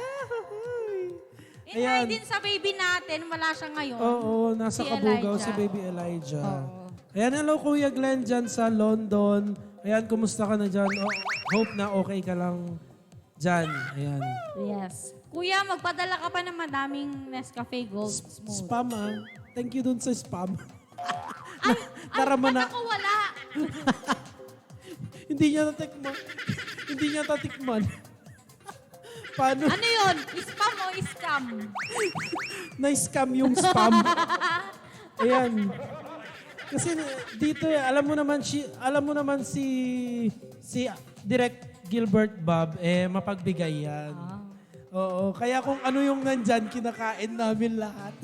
Invite din sa baby natin. Wala siya ngayon. Oo, nasa Si Kabugaw Elijah. si Baby Elijah. Oo. Ayan, hello Kuya Glenn dyan sa London. Ayan, kumusta ka na dyan? Hope na okay ka lang dyan. Ayan. Yes. Kuya, magpadala ka pa ng madaming Nescafe Gold Smooth. Spam ah. Thank you dun sa spam. Ay, Narama ba't na. ako wala? Hindi niya natikman. Hindi niya tatikman. Paano? Ano yun? Spam o scam? Na-scam yung spam. Ayan. Kasi dito, alam mo naman si Direct Gilbert Bob, mapagbigay yan. Oo, kaya kung ano yung nandyan, kinakain namin lahat.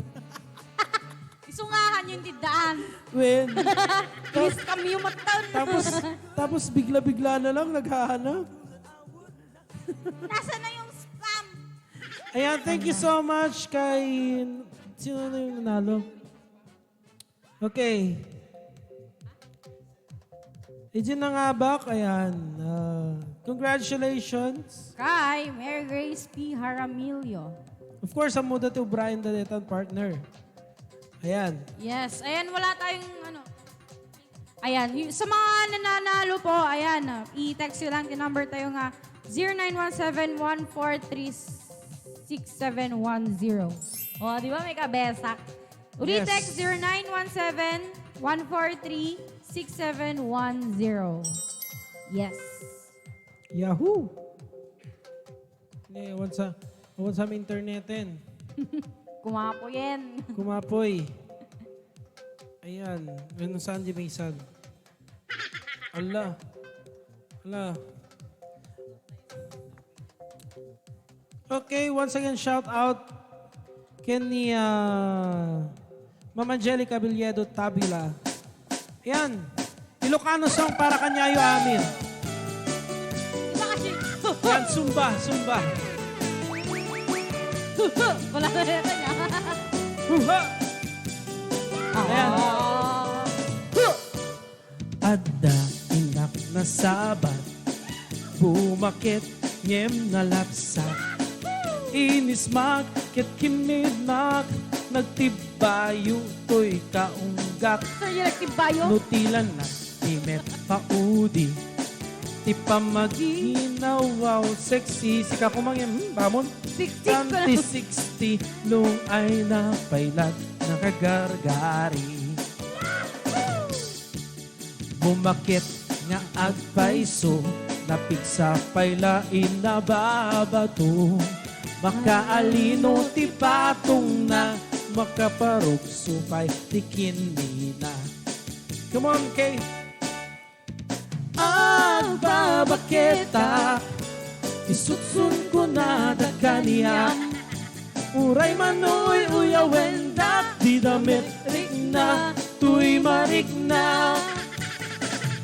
Isungahan yung didaan. When, Scam yung matan. tapos bigla-bigla na lang naghahanap. Nasa na yung spam? Ayan, thank you so much kay... Sino na yung nanalo? Okay. Ejin na nga ba? Ayan. Congratulations. Kay Mary Grace P. Jaramillo. Of course, ang muda to Brian Danetan partner. Ayan. Yes. Ayan, wala tayong ano. Ayan. Sa mga nananalo po, ayan. I-text nyo lang. Number tayo nga 0917-143-6710. O, di ba may kabesak? Uli Yes. text 0917-143-6710. Yes. Yahoo! Hindi, awan sa internetin. Kumapo yan. Kumapoy. Ayan. Ano saan di Mason? Allah. Okay, once again, shout out kay Mama Angelica Villedo Tabila. Ayan. Ilocano song para kanyayo amin. Di ba kasi, Yan, Zumba, Zumba. Wala na rin niya. Huha! Ayan. Adda inak na sabat, bumakit ngem na lapsak. Inis mag, kit kimidmak, nagtibayo to'y kaunggak. Saan yung nagtibayo? Nutilan na, timet paudi, ti pamaginaw, wow, sexy. Sika kumangin, bamon. Siksik ko na. 60 nung ay napailat, nakagargari. Bumakit nga agpaiso, napigsa pailain na babato. Makaalino ti patong na, makaparugso pa'y tikin nina. Come on, Kay. Agbabaketa, isutsun ko na da kaniya. Uray manoy uyawendak, di damit rigna, tuy marigna.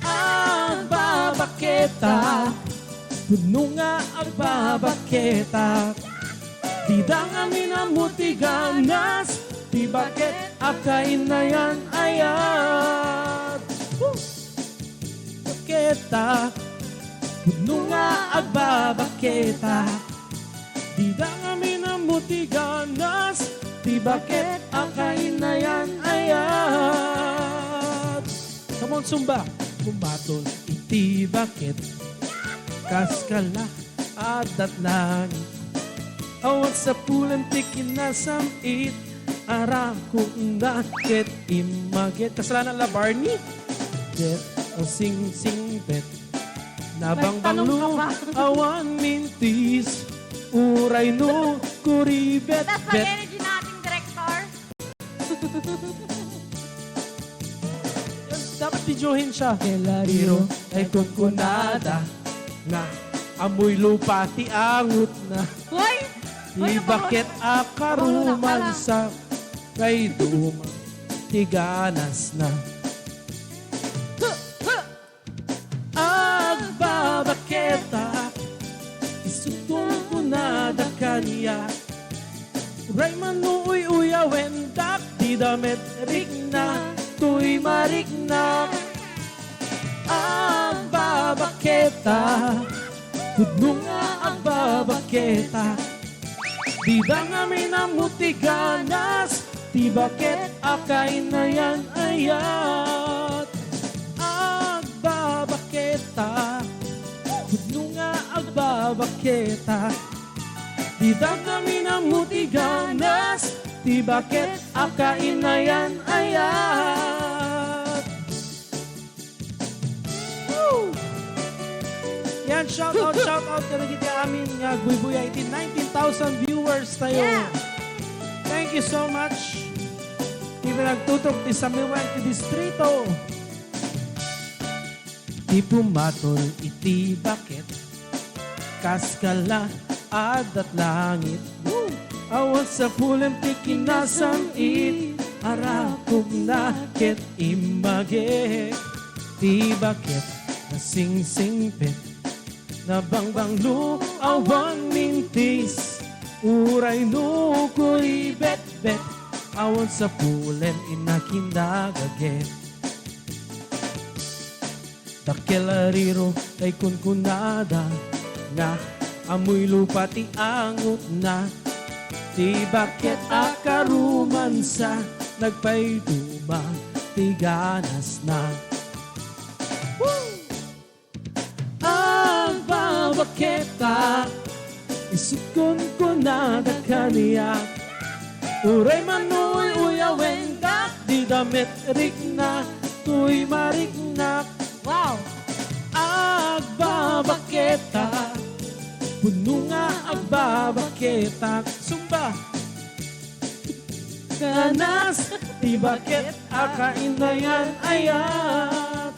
Agbabaketa, puno nga agbabaketa. Di dang amin ang mutiganas, di bakit akain na yan ayat. Baketa, puno nga agbabaketa. Di dang amin ang mutiganas, di bakit akain na yan ayat. Come on, Zumba. Bumatol, iti bakit kaskala adat lang. Awat sa pulan tikin na samit, arakong nakit imaget. Kasalanan la Barney? Jet o sing-sing bet, nabangbang lu, awan mintis, uray no, kuribet Tapos bet. pag-energy nating director. Dapat videohin siya. Kelariro ay kunkunada na amoy lupa ti angot na. Hoy! Di bakit akaruman sa kay duma tiganas na. Agbabaketa, isutong ko na da kaniya. Uray manuoy uyawendak, di damit rigna, tuy marigna. Agbabaketa, tudno nga agbabaketa. Di ba ngamin ang mutiganas, di bakit akain na yan ayat. Agbabaketa, tudno nga agbabaketa. Di ba ngamin ang mutiganas, di bakit akain na yan ayat. Woo! Yan, shout out ka na kita amin nga Guybuya 19,000 viewers tayo. Yeah. Thank you so much. Even nagtutok di sa Miwag ti Distrito. Di pumatol iti bakit, kaskala adat langit. Woo! Awan sa pulang ti kinasamit, arakog nakit image. Di bakit nasing-singpit, nabangbang lu, awan mintis, uray no, kuri bet-bet, awan sa pulen inakindagaget. Dakelariro kay kunkunada, nga amoy lupa ti angot na, di bakit akaruman sa nagpayduma, ti ganas na. Agbabaketa, isukon ko na da kaniya. Uray manoy uyawendak, di damit rigna, tuy marignak. Wow! Agbabaketa, puno nga agbabaketa. Zumba! Ganas, di bakit akain na yan ayat.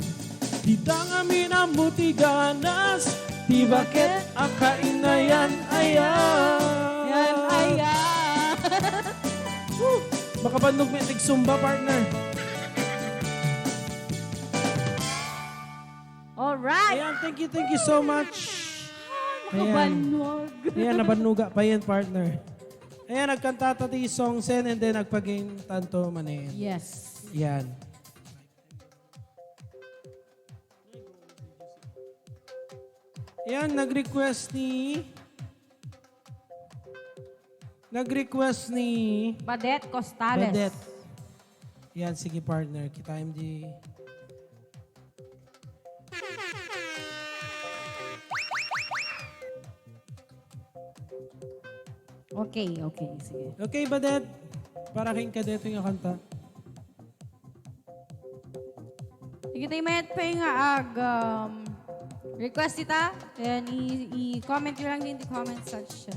Di dangamin ang mutiganas, di bakit akain na yan ayat. Yan, ayan. Makabandog may Zumba partner. Alright. Ayan, thank you so much. Kabanwag. Ayan, nabanuga pa yan, partner. Ayan, nagkantata ti song sen and then nagpaging tanto manin. Yes. Yan. Ayan, nag-request ni Badet Costales. Badet. Yan, sige partner. Kita di... Okay, sige. Okay, Badet. Para kayong kadeto yung kanta. Sige tayo mayat pa yung request ita. And i-comment nyo lang din the comment section.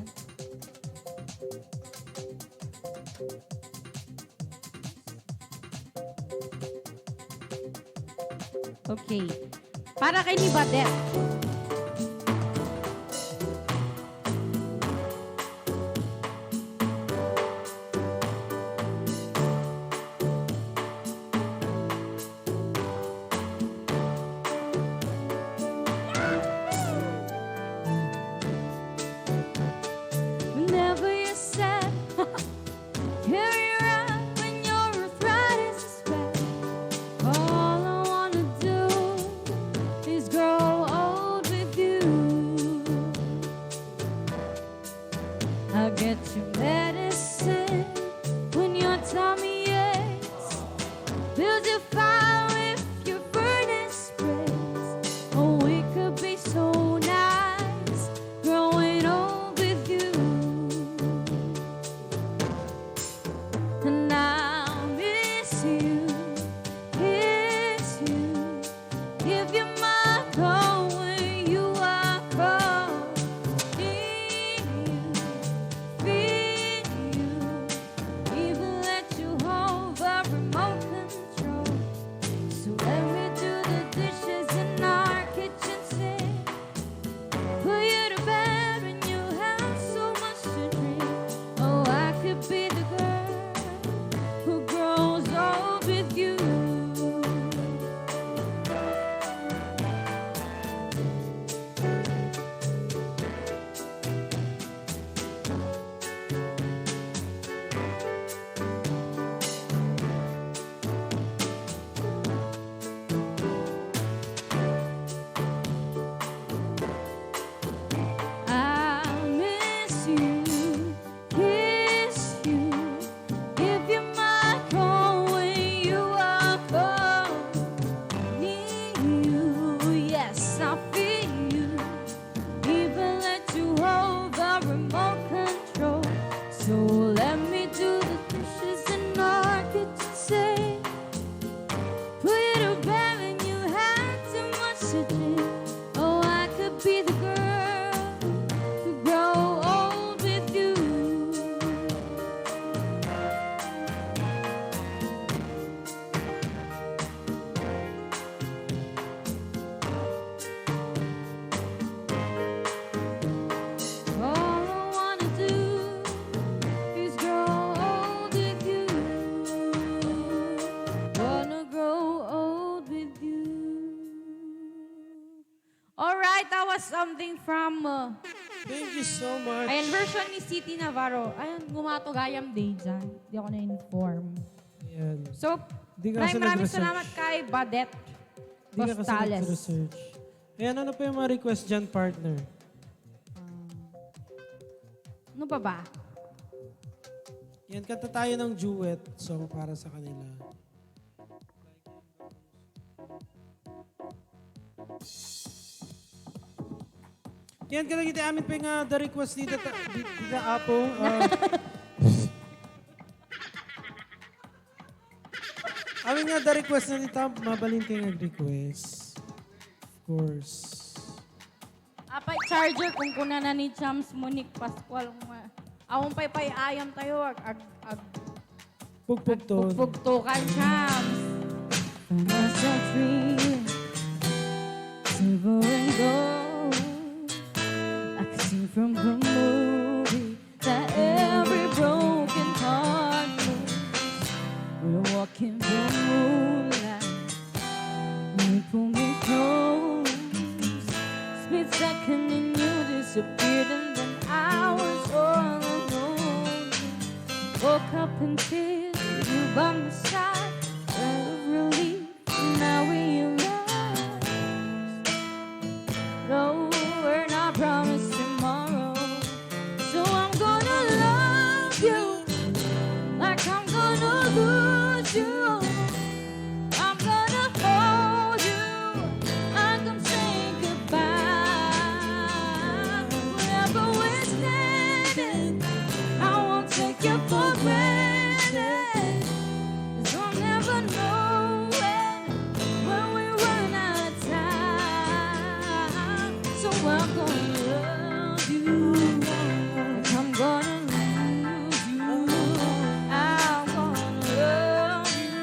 Okay. Para kay ni Badet. Whenever you're sad, carry around when your arthritis is bad. All I wanna do is grow old with you. I'll get you medicine when your tummy aches. Build your fire if your furnace breaks. Oh, we could be so nice, growing old with you. And I'll miss you, kiss you, give you my call when you are cold. Need you, feel you, even let you hold the remote control. So let me do the dishes in our kitchen sink. Put you to bed when you have so much to drink. Oh, I could be the girl who grows old with you. I miss you, kiss you, give you my call when you are cold. Need you, yes, I feel you, even let you hold the remote control. So let me do the dishes in our kitchen sink. Put you to bed when you had too much to drink. Oh, I could be the girl to grow old with you. All I wanna do is grow old with you. Wanna grow old with you. Alright, that was something from Thank you so much. ayan, version ni City Navarro. Ayan, gumatogayam day dyan. Hindi ako na-inform. Ayan. So, Di ka kasi maraming nag-research. salamat kay Badet Di ka kasi Costales. nag-research. Ayan, ano pa yung mga request dyan, partner? Ano pa ba? Yan, kanta tayo ng duet song para sa kanila. Yan, kalagiti amin pa yung the request dito Apong. Amin nga the request na dito, mabalin kayo nag-request. Of course. Apay charger kung kuna na ni Chams Monique Pascual. Awang pay ayam tayo. Pugpug to. Pugpugtukan, Chams. Nasa tree, silver and gold. I can see from the movie that every broken heart knows. We're walking the moonlight. You pull me close. Split second and you disappear. Woke up in tears with you by my side. Out of relief, now we realize. No, we're not promised tomorrow. So I'm gonna love you like I'm gonna lose you. I'm gonna hold you like I'm saying goodbye. Wherever we're standing, I won't take you for granted. 'Cause we'll never know when we run out of time. So I'm gonna love you like I'm gonna lose you. I'm gonna love you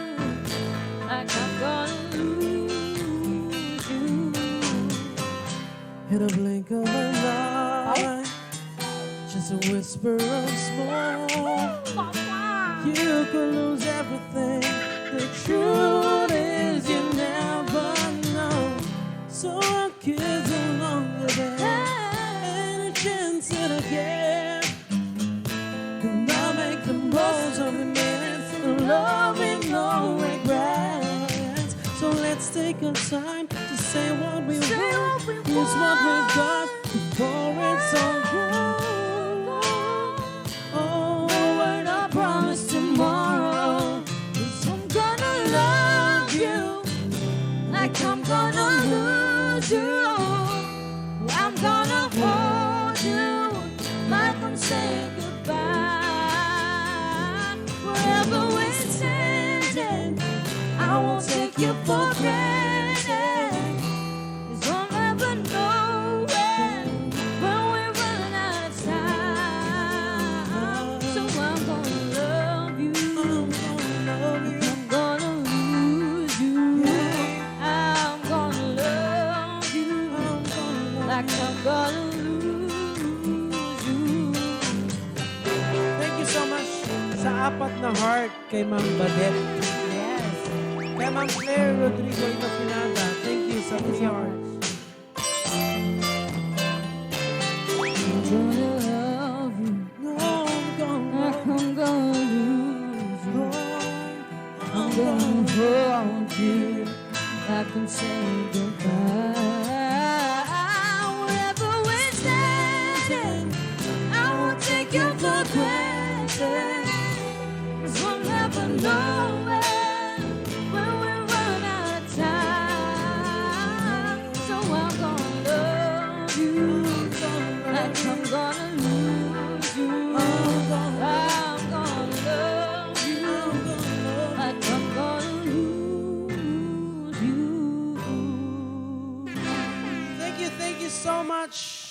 like I'm gonna lose you. In a blink of an eye, just a whisper of smoke. You could lose everything. The truth is you never know. So our kids are longer than any chance that I get. And I'll make the most of the minutes and love with no regrets. So let's take our time to say what we want. Here's what we've got before it's all gone. Oh, we're not promised tomorrow. 'Cause I'm gonna love you like I'm gonna lose you. I'm gonna hold you like I'm saying goodbye. Wherever we're standing, I won't take you for granted. 'Cause we'll never know when we run out of time. So I'm gonna love you. I'm gonna lose you. I'm gonna love you like I'm gonna lose you. Thank you so much sa apat na heart kay Ma'am Badet. Yes. Kay Ma'am Claire Rodrigo Inofinada. Thank you sa 3 hearts. I'm gonna love you No, I'm gonna like I'm gonna lose you. I'm gonna hold you like I'm saying goodbye. Wherever we're standing, I won't take you for granted. 'Cause we'll never know when we run out of time. So I'm gonna love you like I'm gonna lose you. I'm gonna love you like I'm gonna lose you. Thank you so much.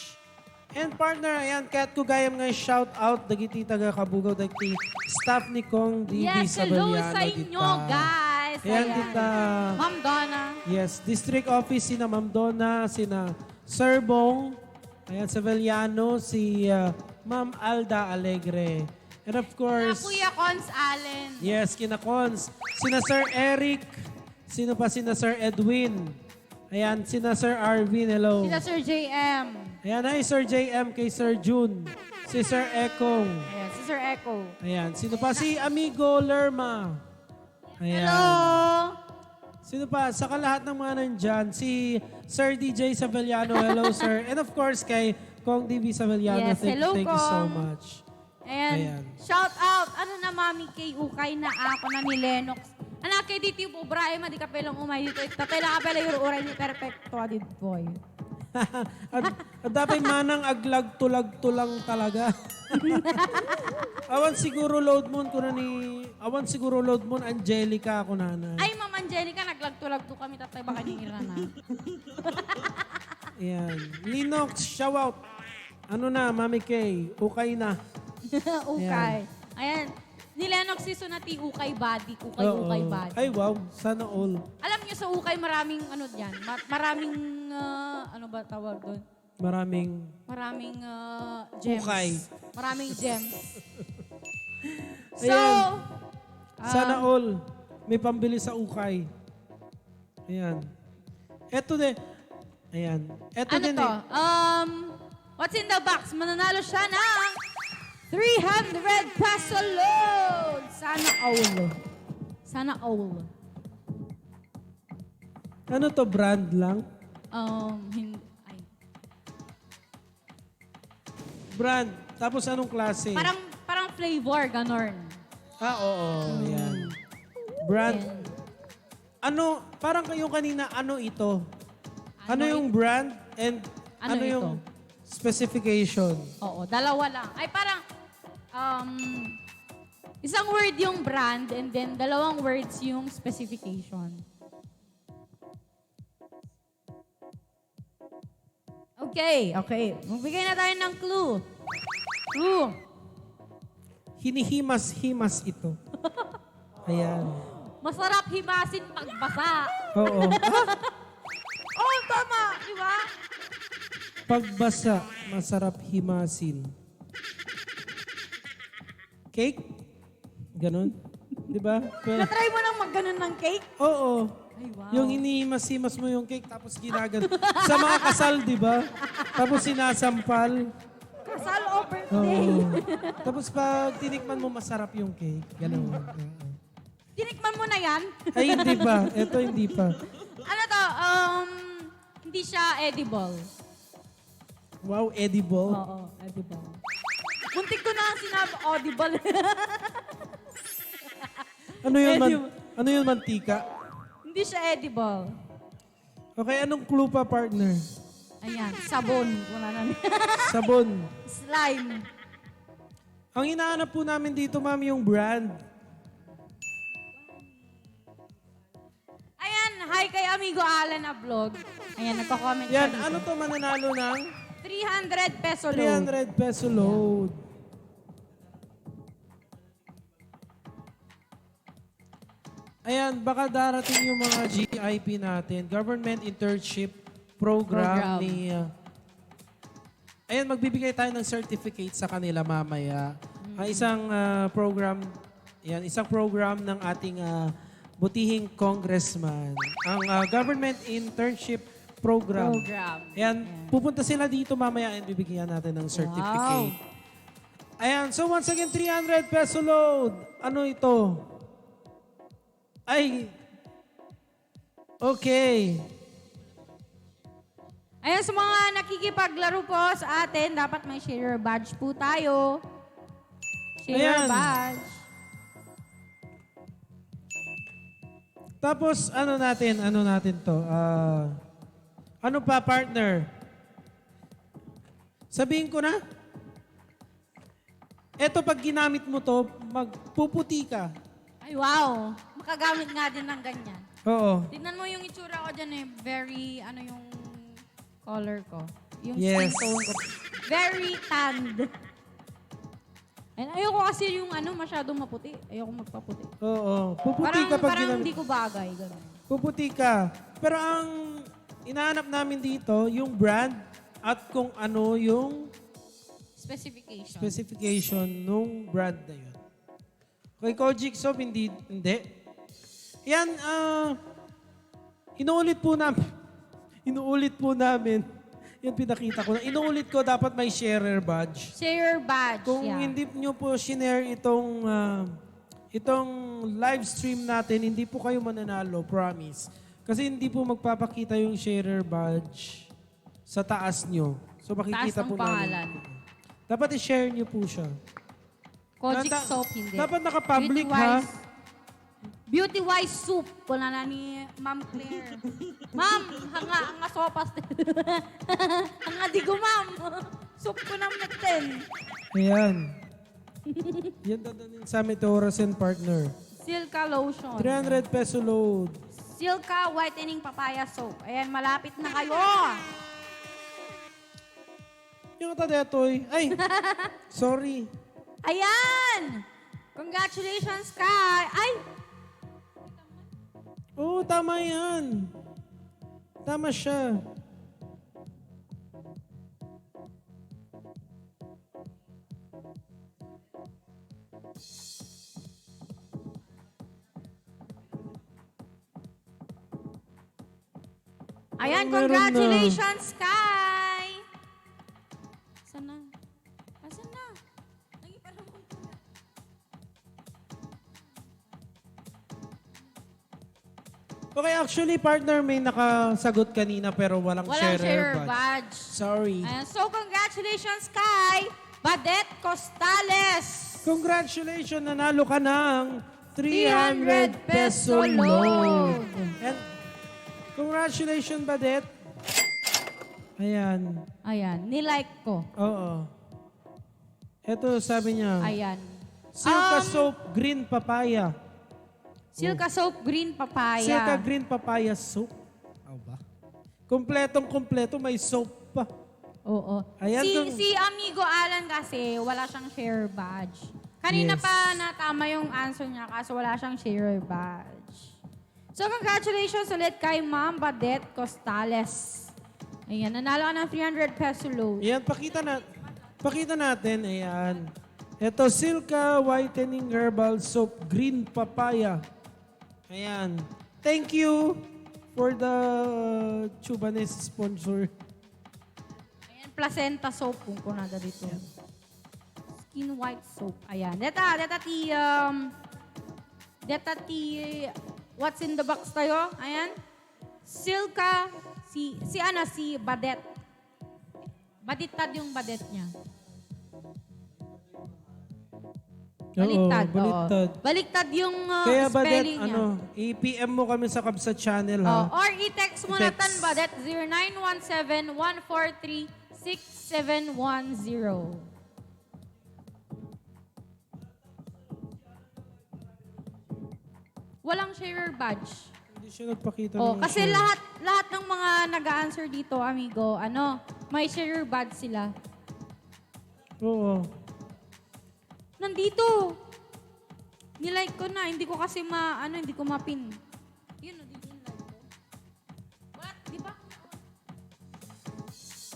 And partner, ayan, kaya't ko gayam nga shout out dagiti taga Kabugaw dagiti staff ni Kong DB Yes, hello Sabeliano sa inyo, guys. Ayan kita. Ma'am Donna. Yes, District Office sina Ma'am Donna, sina Sir Bong, ayan Sabeliano, si Ma'am Alda Alegre. And of course, Kuya Cons Allen. yes, kina Cons, sina Sir Eric, sino pa sina Sir Edwin. Ayan, sina Sir Arvin, hello. Sila Sir JM. Ayan, ay Sir JM kay Sir June. Si Sir Ekong. Ayan, si Sir Echo. Ayan, sino pa? Si Amigo Lerma. Ayan. Hello. Sino pa? Sa lahat ng mga nandyan, si Sir DJ Savellano, hello sir. And of course, kay Kong DB Savellano, Yes, thank hello, you so Kong. much. Ayan. Ayan. Shout out. Ano na mami kay Ukay na ako na ni Lennox. Anak kay dito po, Brian, di ka pelang umay dito. Tatay lang ka pala yung uray ni perfecto, adid boy. At dapat manang aglag-tulag-tulang talaga. Awan siguro load mo Angelica ako na. Ay, Ma'am Angelica, naglag-to kami, tatay baka nihira na. Ayan. Linox, shout out. Ano na, Mami Kay? Okay na. Ukay. Ayan. Ni Lennox si Sunati, Ukay Body. Oo. Ukay Body. Ay, wow. Sana all. Alam niyo sa Ukay, maraming ano dyan. Maraming, ano ba tawag doon? Maraming Maraming gems. Ukay. Maraming gems. So, Ayan. Sana all. May pambili sa ukay. Ayan. Eto din. Ayan. Eto ano din to? What's in the box? Mananalo siya ng 300 peso load! Sana all. Sana all. Ano to, brand lang? Ay. Brand. Tapos anong klase? Parang flavor, ganon. Oo. Yan. Brand. Yan. Ano, parang kayong kanina, ano ito? Ano yung brand and Ano ano ito? yung specification? Oo, dalawa lang. Ay, parang, isang word yung brand and then dalawang words yung specification. Okay. Magbigay na tayo ng clue. Clue. Hinihimas-himas ito. Ayan. Masarap himasin pagbasa. Oo. Oh, tama. Di ba? Pagbasa, masarap himasin. Cake? Ganon? Di ba? Na-try mo nang magganon ng cake? Oo. Ay, wow. Yung hinihimas-himas mo yung cake tapos ginagano. Sa mga kasal, di ba? Tapos sinasampal. Kasal o birthday? Oo. Tapos pag tinikman mo, masarap yung cake. Ganon. Tinikman mo na yan? Ay, hindi pa. Ito, hindi pa. Ano to? Hindi siya edible. Wow, edible. Oo, edible. Muntik ko na ang sinabi, audible. Ano yun, Edible. ano yun, mantika? Hindi siya edible. Okay, anong clue pa, partner? Ayan, sabon. Wala na. Sabon. Slime. Ang hinahanap po namin dito, ma'am, yung brand. Ayan, hi kay amigo Alan na vlog. Ayan, nagko-comment siya Yan, dito. ano to mananalo ng 300 peso load. 300 peso load. Ayan, baka darating yung mga GIP natin, Government Internship Program. Ni... ayan, magbibigay tayo ng certificate sa kanila mamaya. Ang isang program, yan, isang program ng ating butihing congressman. Ang Government Internship Program. Ayan, pupunta sila dito mamaya and bibigyan natin ng certificate. Ayan, so once again, 300 peso load. Ano ito? Ay, okay. Ayan, sa mga nakikipaglaro po sa atin, dapat may share badge po tayo. Share Ayan. badge. Tapos, ano natin to? Ano pa, partner? Sabihin ko na. Eto, pag ginamit mo to, magpuputi ka. Ay, wow. Makagamit nga din ng ganyan. Oo. Tignan mo yung itsura ko dyan eh. Very, ano yung color ko. Yung Yes. skin tone ko. Very tanned. And ayoko kasi yung masyadong maputi. Ayoko magpaputi. Oo. Puputi Parang, ka pag parang ginamit. hindi ko bagay. Ganun. Puputi ka. Pero ang inahanap namin dito, yung brand at kung ano yung Specification. specification nung brand na yun. Kay Kojic Soap, hindi. Yan, inuulit po namin. Yan pinakita ko na. Inuulit ko, dapat may sharer badge. Share badge. Kung yeah. hindi nyo po shinare itong live stream natin, hindi po kayo mananalo, promise. Kasi hindi po magpapakita yung sharer badge sa taas nyo. So makikita Taas ng po pangalan. namin. Dapat i-share nyo po siya. Kojic Nata- soap, hindi. dapat naka-public, Beauty Wise soup. Wala na ni Ma'am Claire. Ma'am, hanga sopas. hanga di ko, ma'am. Soup ko ng meten. Ayan. Yan dadanin sa Meteoras and Partner. Silka lotion. 300 peso load. Silka whitening papaya soap. Ayan, malapit na kayo. Yung tadetoy. Ay, sorry. Ayan! Congratulations, Kai! Ay! Oo, tama yan. Tama siya. Ayan, Meron congratulations, Kai! Asan na? Asan na? Okay, actually, partner, may nakasagot kanina pero walang Walang sharer sharer badge. badge. Sorry. Ayan. So, congratulations kay Badet Costales. Congratulations, nanalo ka ng 300 300 peso peso loan. loan. And congratulations, Badet. Ayan. Ayan, nilike ko. Oo. Ito, sabi niya. Ayan. Silka Soap Green Papaya. Silka Soap Green Papaya. Silka Green Papaya Soap. Aw ba? Kompletong-kompleto, may soap pa. Oo. Ayan, Si Amigo Alan kasi wala siyang share badge. Kanina Yes. pa natama yung answer niya kaso wala siyang share badge. So congratulations ulit kay Ma'am Badet Costales. Ayan, nanalo ka ng 300 peso loan. Ayan, pakita natin. Ayan. Ito, Silka Whitening Herbal Soap Green Papaya. Ayan. Thank you for the Chubanes sponsor. Ayan, placenta soap kung kunada dito. Skin white soap. Ayan. Deta ti, what's in the box tayo? Ayan. Silka, si Badet. Badittad yung badet niya. Baliktad. Oo, baliktad. Oo. Baliktad yung Kaya Badet, spelling niya. i-PM mo kami sa Kabsa channel ha. Or i-text mo na I-text. tan Badet 0917-143-6710. Walang sharer badge. Hindi siya nagpakita Oh, ng kasi share. lahat ng mga nag-answer dito, amigo, may sharer badge sila. Oo. Nandito. Nilike ko na. Hindi ko kasi hindi ko mapin. Yun, dito yung like ko. Wala, di ba?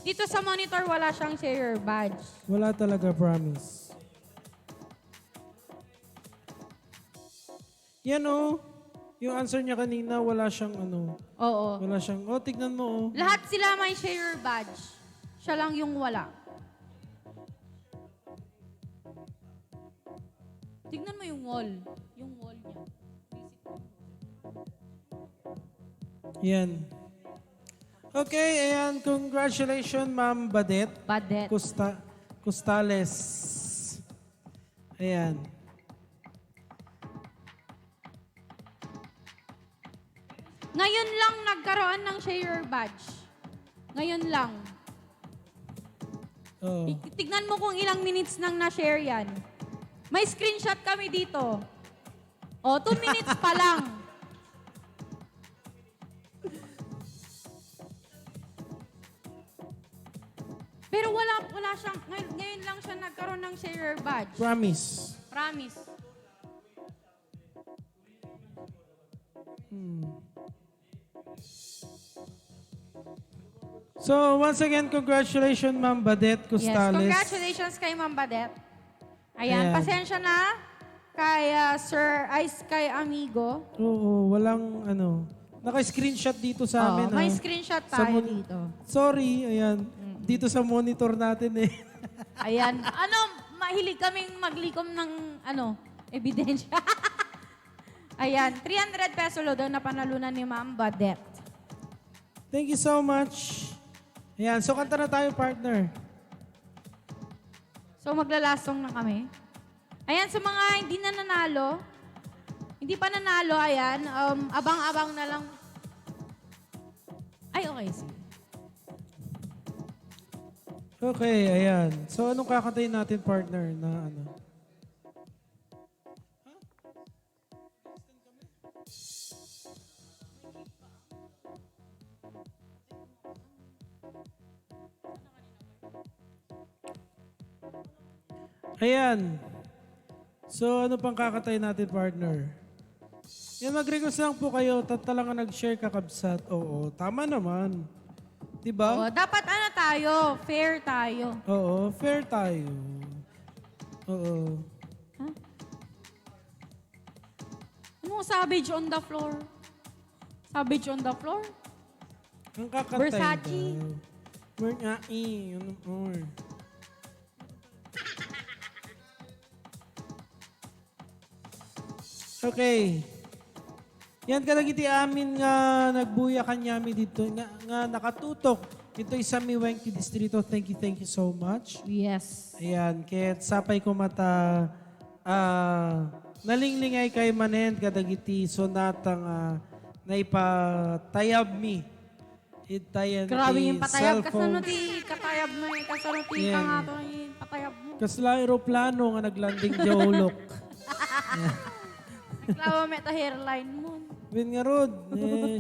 Dito sa monitor, wala siyang sharer badge. Wala talaga, promise. Yan yung answer niya kanina, wala siyang Oo. wala siyang, tignan mo Lahat sila may sharer badge. Siya lang yung wala. Tignan mo yung wall. Yung wall niya. Yan. Okay, ayan, congratulations, Ma'am Badet. Badet. Costales. Ayan. Ngayon lang nagkaroon ng sharer badge. Ngayon lang. Oh. Tignan mo kung ilang minutes nang na-share yan. May screenshot kami dito. 2 minutes pa lang. Pero wala siyang, ngayon lang siya nagkaroon ng sharer badge. Promise. Promise. So, once again, congratulations, Ma'am Badet Yes, Costales. congratulations kay Ma'am Badet. Ayan, Ayan. pasensya na kay kay Amigo. Oo, walang naka-screenshot dito sa amin. May ha? screenshot Sa tayo mon- dito. Sorry, ayan. Dito sa monitor natin eh. Ayan. Mahilig kaming maglikom ng, ebidensya. Ayan, 300 peso lo daw na panalunan ni Ma'am Badet. Thank you so much. Ayan, so kanta na tayo, partner. So, maglalasong na kami. Ayan, sa mga hindi na nanalo, hindi pa nanalo, ayan, abang-abang na lang. Ay, okay, sige. Okay, ayan. So, anong kakantayin natin, partner, na Ayan. So, ano pang kakatayin natin, partner? Yan, mag-request lang po kayo. Talaga nag-share kakabsat. Oo, tama naman. Diba? Dapat tayo, fair tayo. Oo, fair tayo. Oo. Ano savage on the floor? Savage on the floor? Ang kakantay Versace. daw. Versace. Ano more? Okay. Yan kadagiti amin nga nagbuya kanyami dito nga nakatutok. Ito sa Miwengki Distrito. Thank you so much. Yes. Ayan, kahit sapay ko mata nalinglingay kay manen kadagiti sonatang naipatayab mi. Itayan Grabe yung patayab. cellphone. Kasano di katayab mo eh. Kasano di Yeah. ka nga to yung patayab mo. Kasla aeroplano nga naglanding jolok. Reklamo may ta hairline mo. Win nga rod.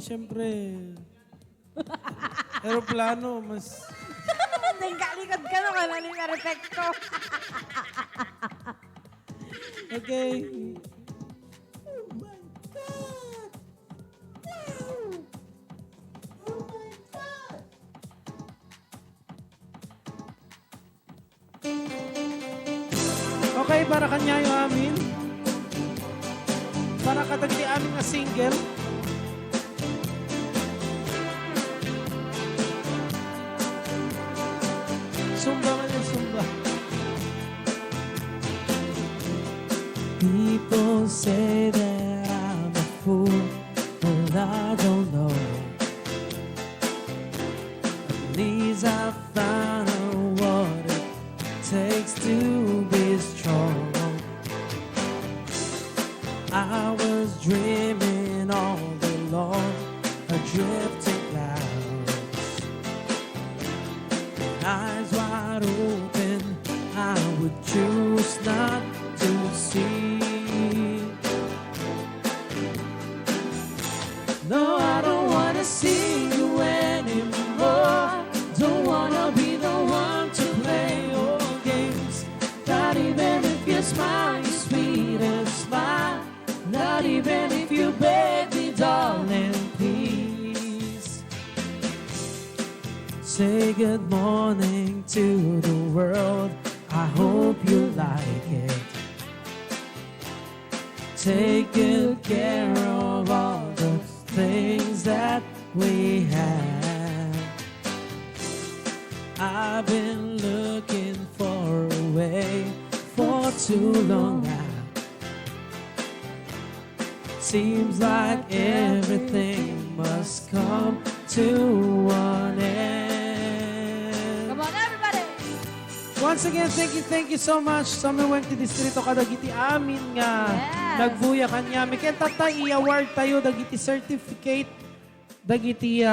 Siyempre. Aeroplano, mas... Hindi kalikod ka naman. Ano yung respect ko? Okay. Okay, para kanya yung amin. Para katagli amin na single. Sumba man yung sumba. People say that I'm a fool, but I don't know. At least I found out what it takes to be strong. I was dreaming all along, drifting clouds. Eyes wide open, I would choose not to see. No, I don't wanna see you anymore. Don't wanna be the one to play your games. Not even if you smile, your sweetest smile. Not even if you beg me, darling, please. Say good morning to the world. I hope you like it. Take good care of all the things that we have. I've been looking for a way for too long now. Seems like everything must come to an end. Come on, everybody! Once again, thank you so much sa Miwengki Distrito kadagiti amin nga Yes. nagbuya kanya. May kenta i-award tayo dagiti certificate dagiti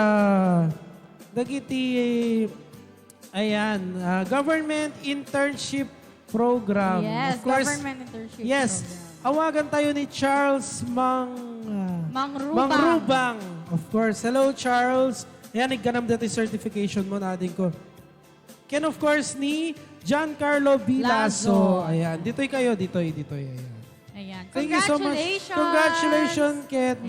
government internship program. Yes, Of course, government internship yes. program. Awagan tayo ni Charles Mangrubang. Mangrubang. Of course. Hello, Charles. Ayan, nagganam dito yung certification mo natin ko. Ken, of course, ni Giancarlo Bilaso. Lazo. Ayan, dito'y kayo, dito'y. Ayan. Ayan. Thank you so much. Congratulations, Ket.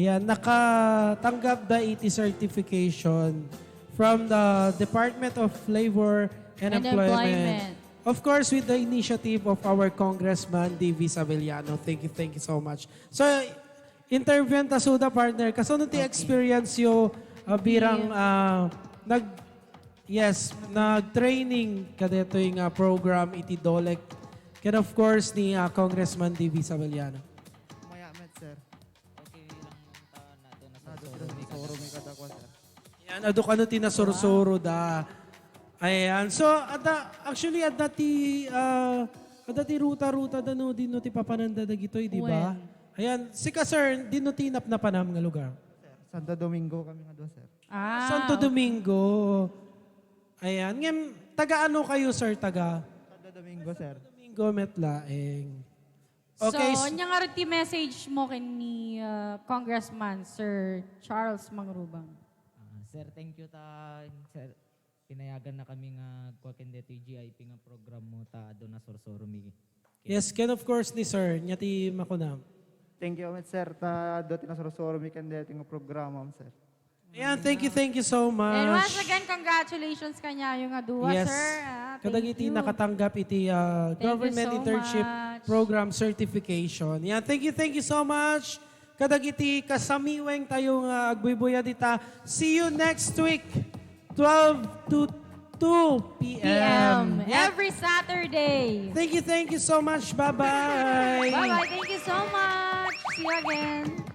Nakatanggap the ET certification from the Department of Labor and Employment. Of course, with the initiative of our Congressman D.V. Sabeliano. Thank you so much. So, interview ta suda partner. Kaso ti experience yo birang nag-training kadeto yung program iti DOLEC. And of course, ni Congressman D.V. Sabeliano. Maya, met, sir. Okay lang taon na doon na sa Soro may kadakwa, sir. Yan, aduk ano tinasurusuro da. Ayan. So, actually, adati ruta-ruta dano, din no ti papananda da gitoy, di ba? Ayan. Si ka, sir, din no tinap na panam nga lugar. Sir, Santo Domingo kami nga doon, sir. Santo Domingo. Ayan. Ngayon, taga-ano kayo, sir? Santo Domingo, sir. Domingo, Metlaeng. Okay. So, nya nga rin ti message mo ni Congressman Sir Charles Mangrubang. Sir, thank you sir. Pinayagan na kami nga kuwakende to GIP nga program mo ta doon na sorsoro mi. Yes, Ken, of course, ni sir. Nyati makunam. Thank you, met, sir. Ta doon tinasoro may kandidating programa, sir. Ayan, thank you so much. And once again, congratulations kanya yung aduwa, Yes. sir. Thank Kadagiti you. nakatanggap iti government so internship much. program certification. Yan, thank you so much. Kadagiti kasamiweng tayo nga agbuybuya dita. See you next week, 12 to 2 p.m. Yan. Every Saturday. Thank you so much. Bye-bye. Bye-bye. Thank you so much. See you again.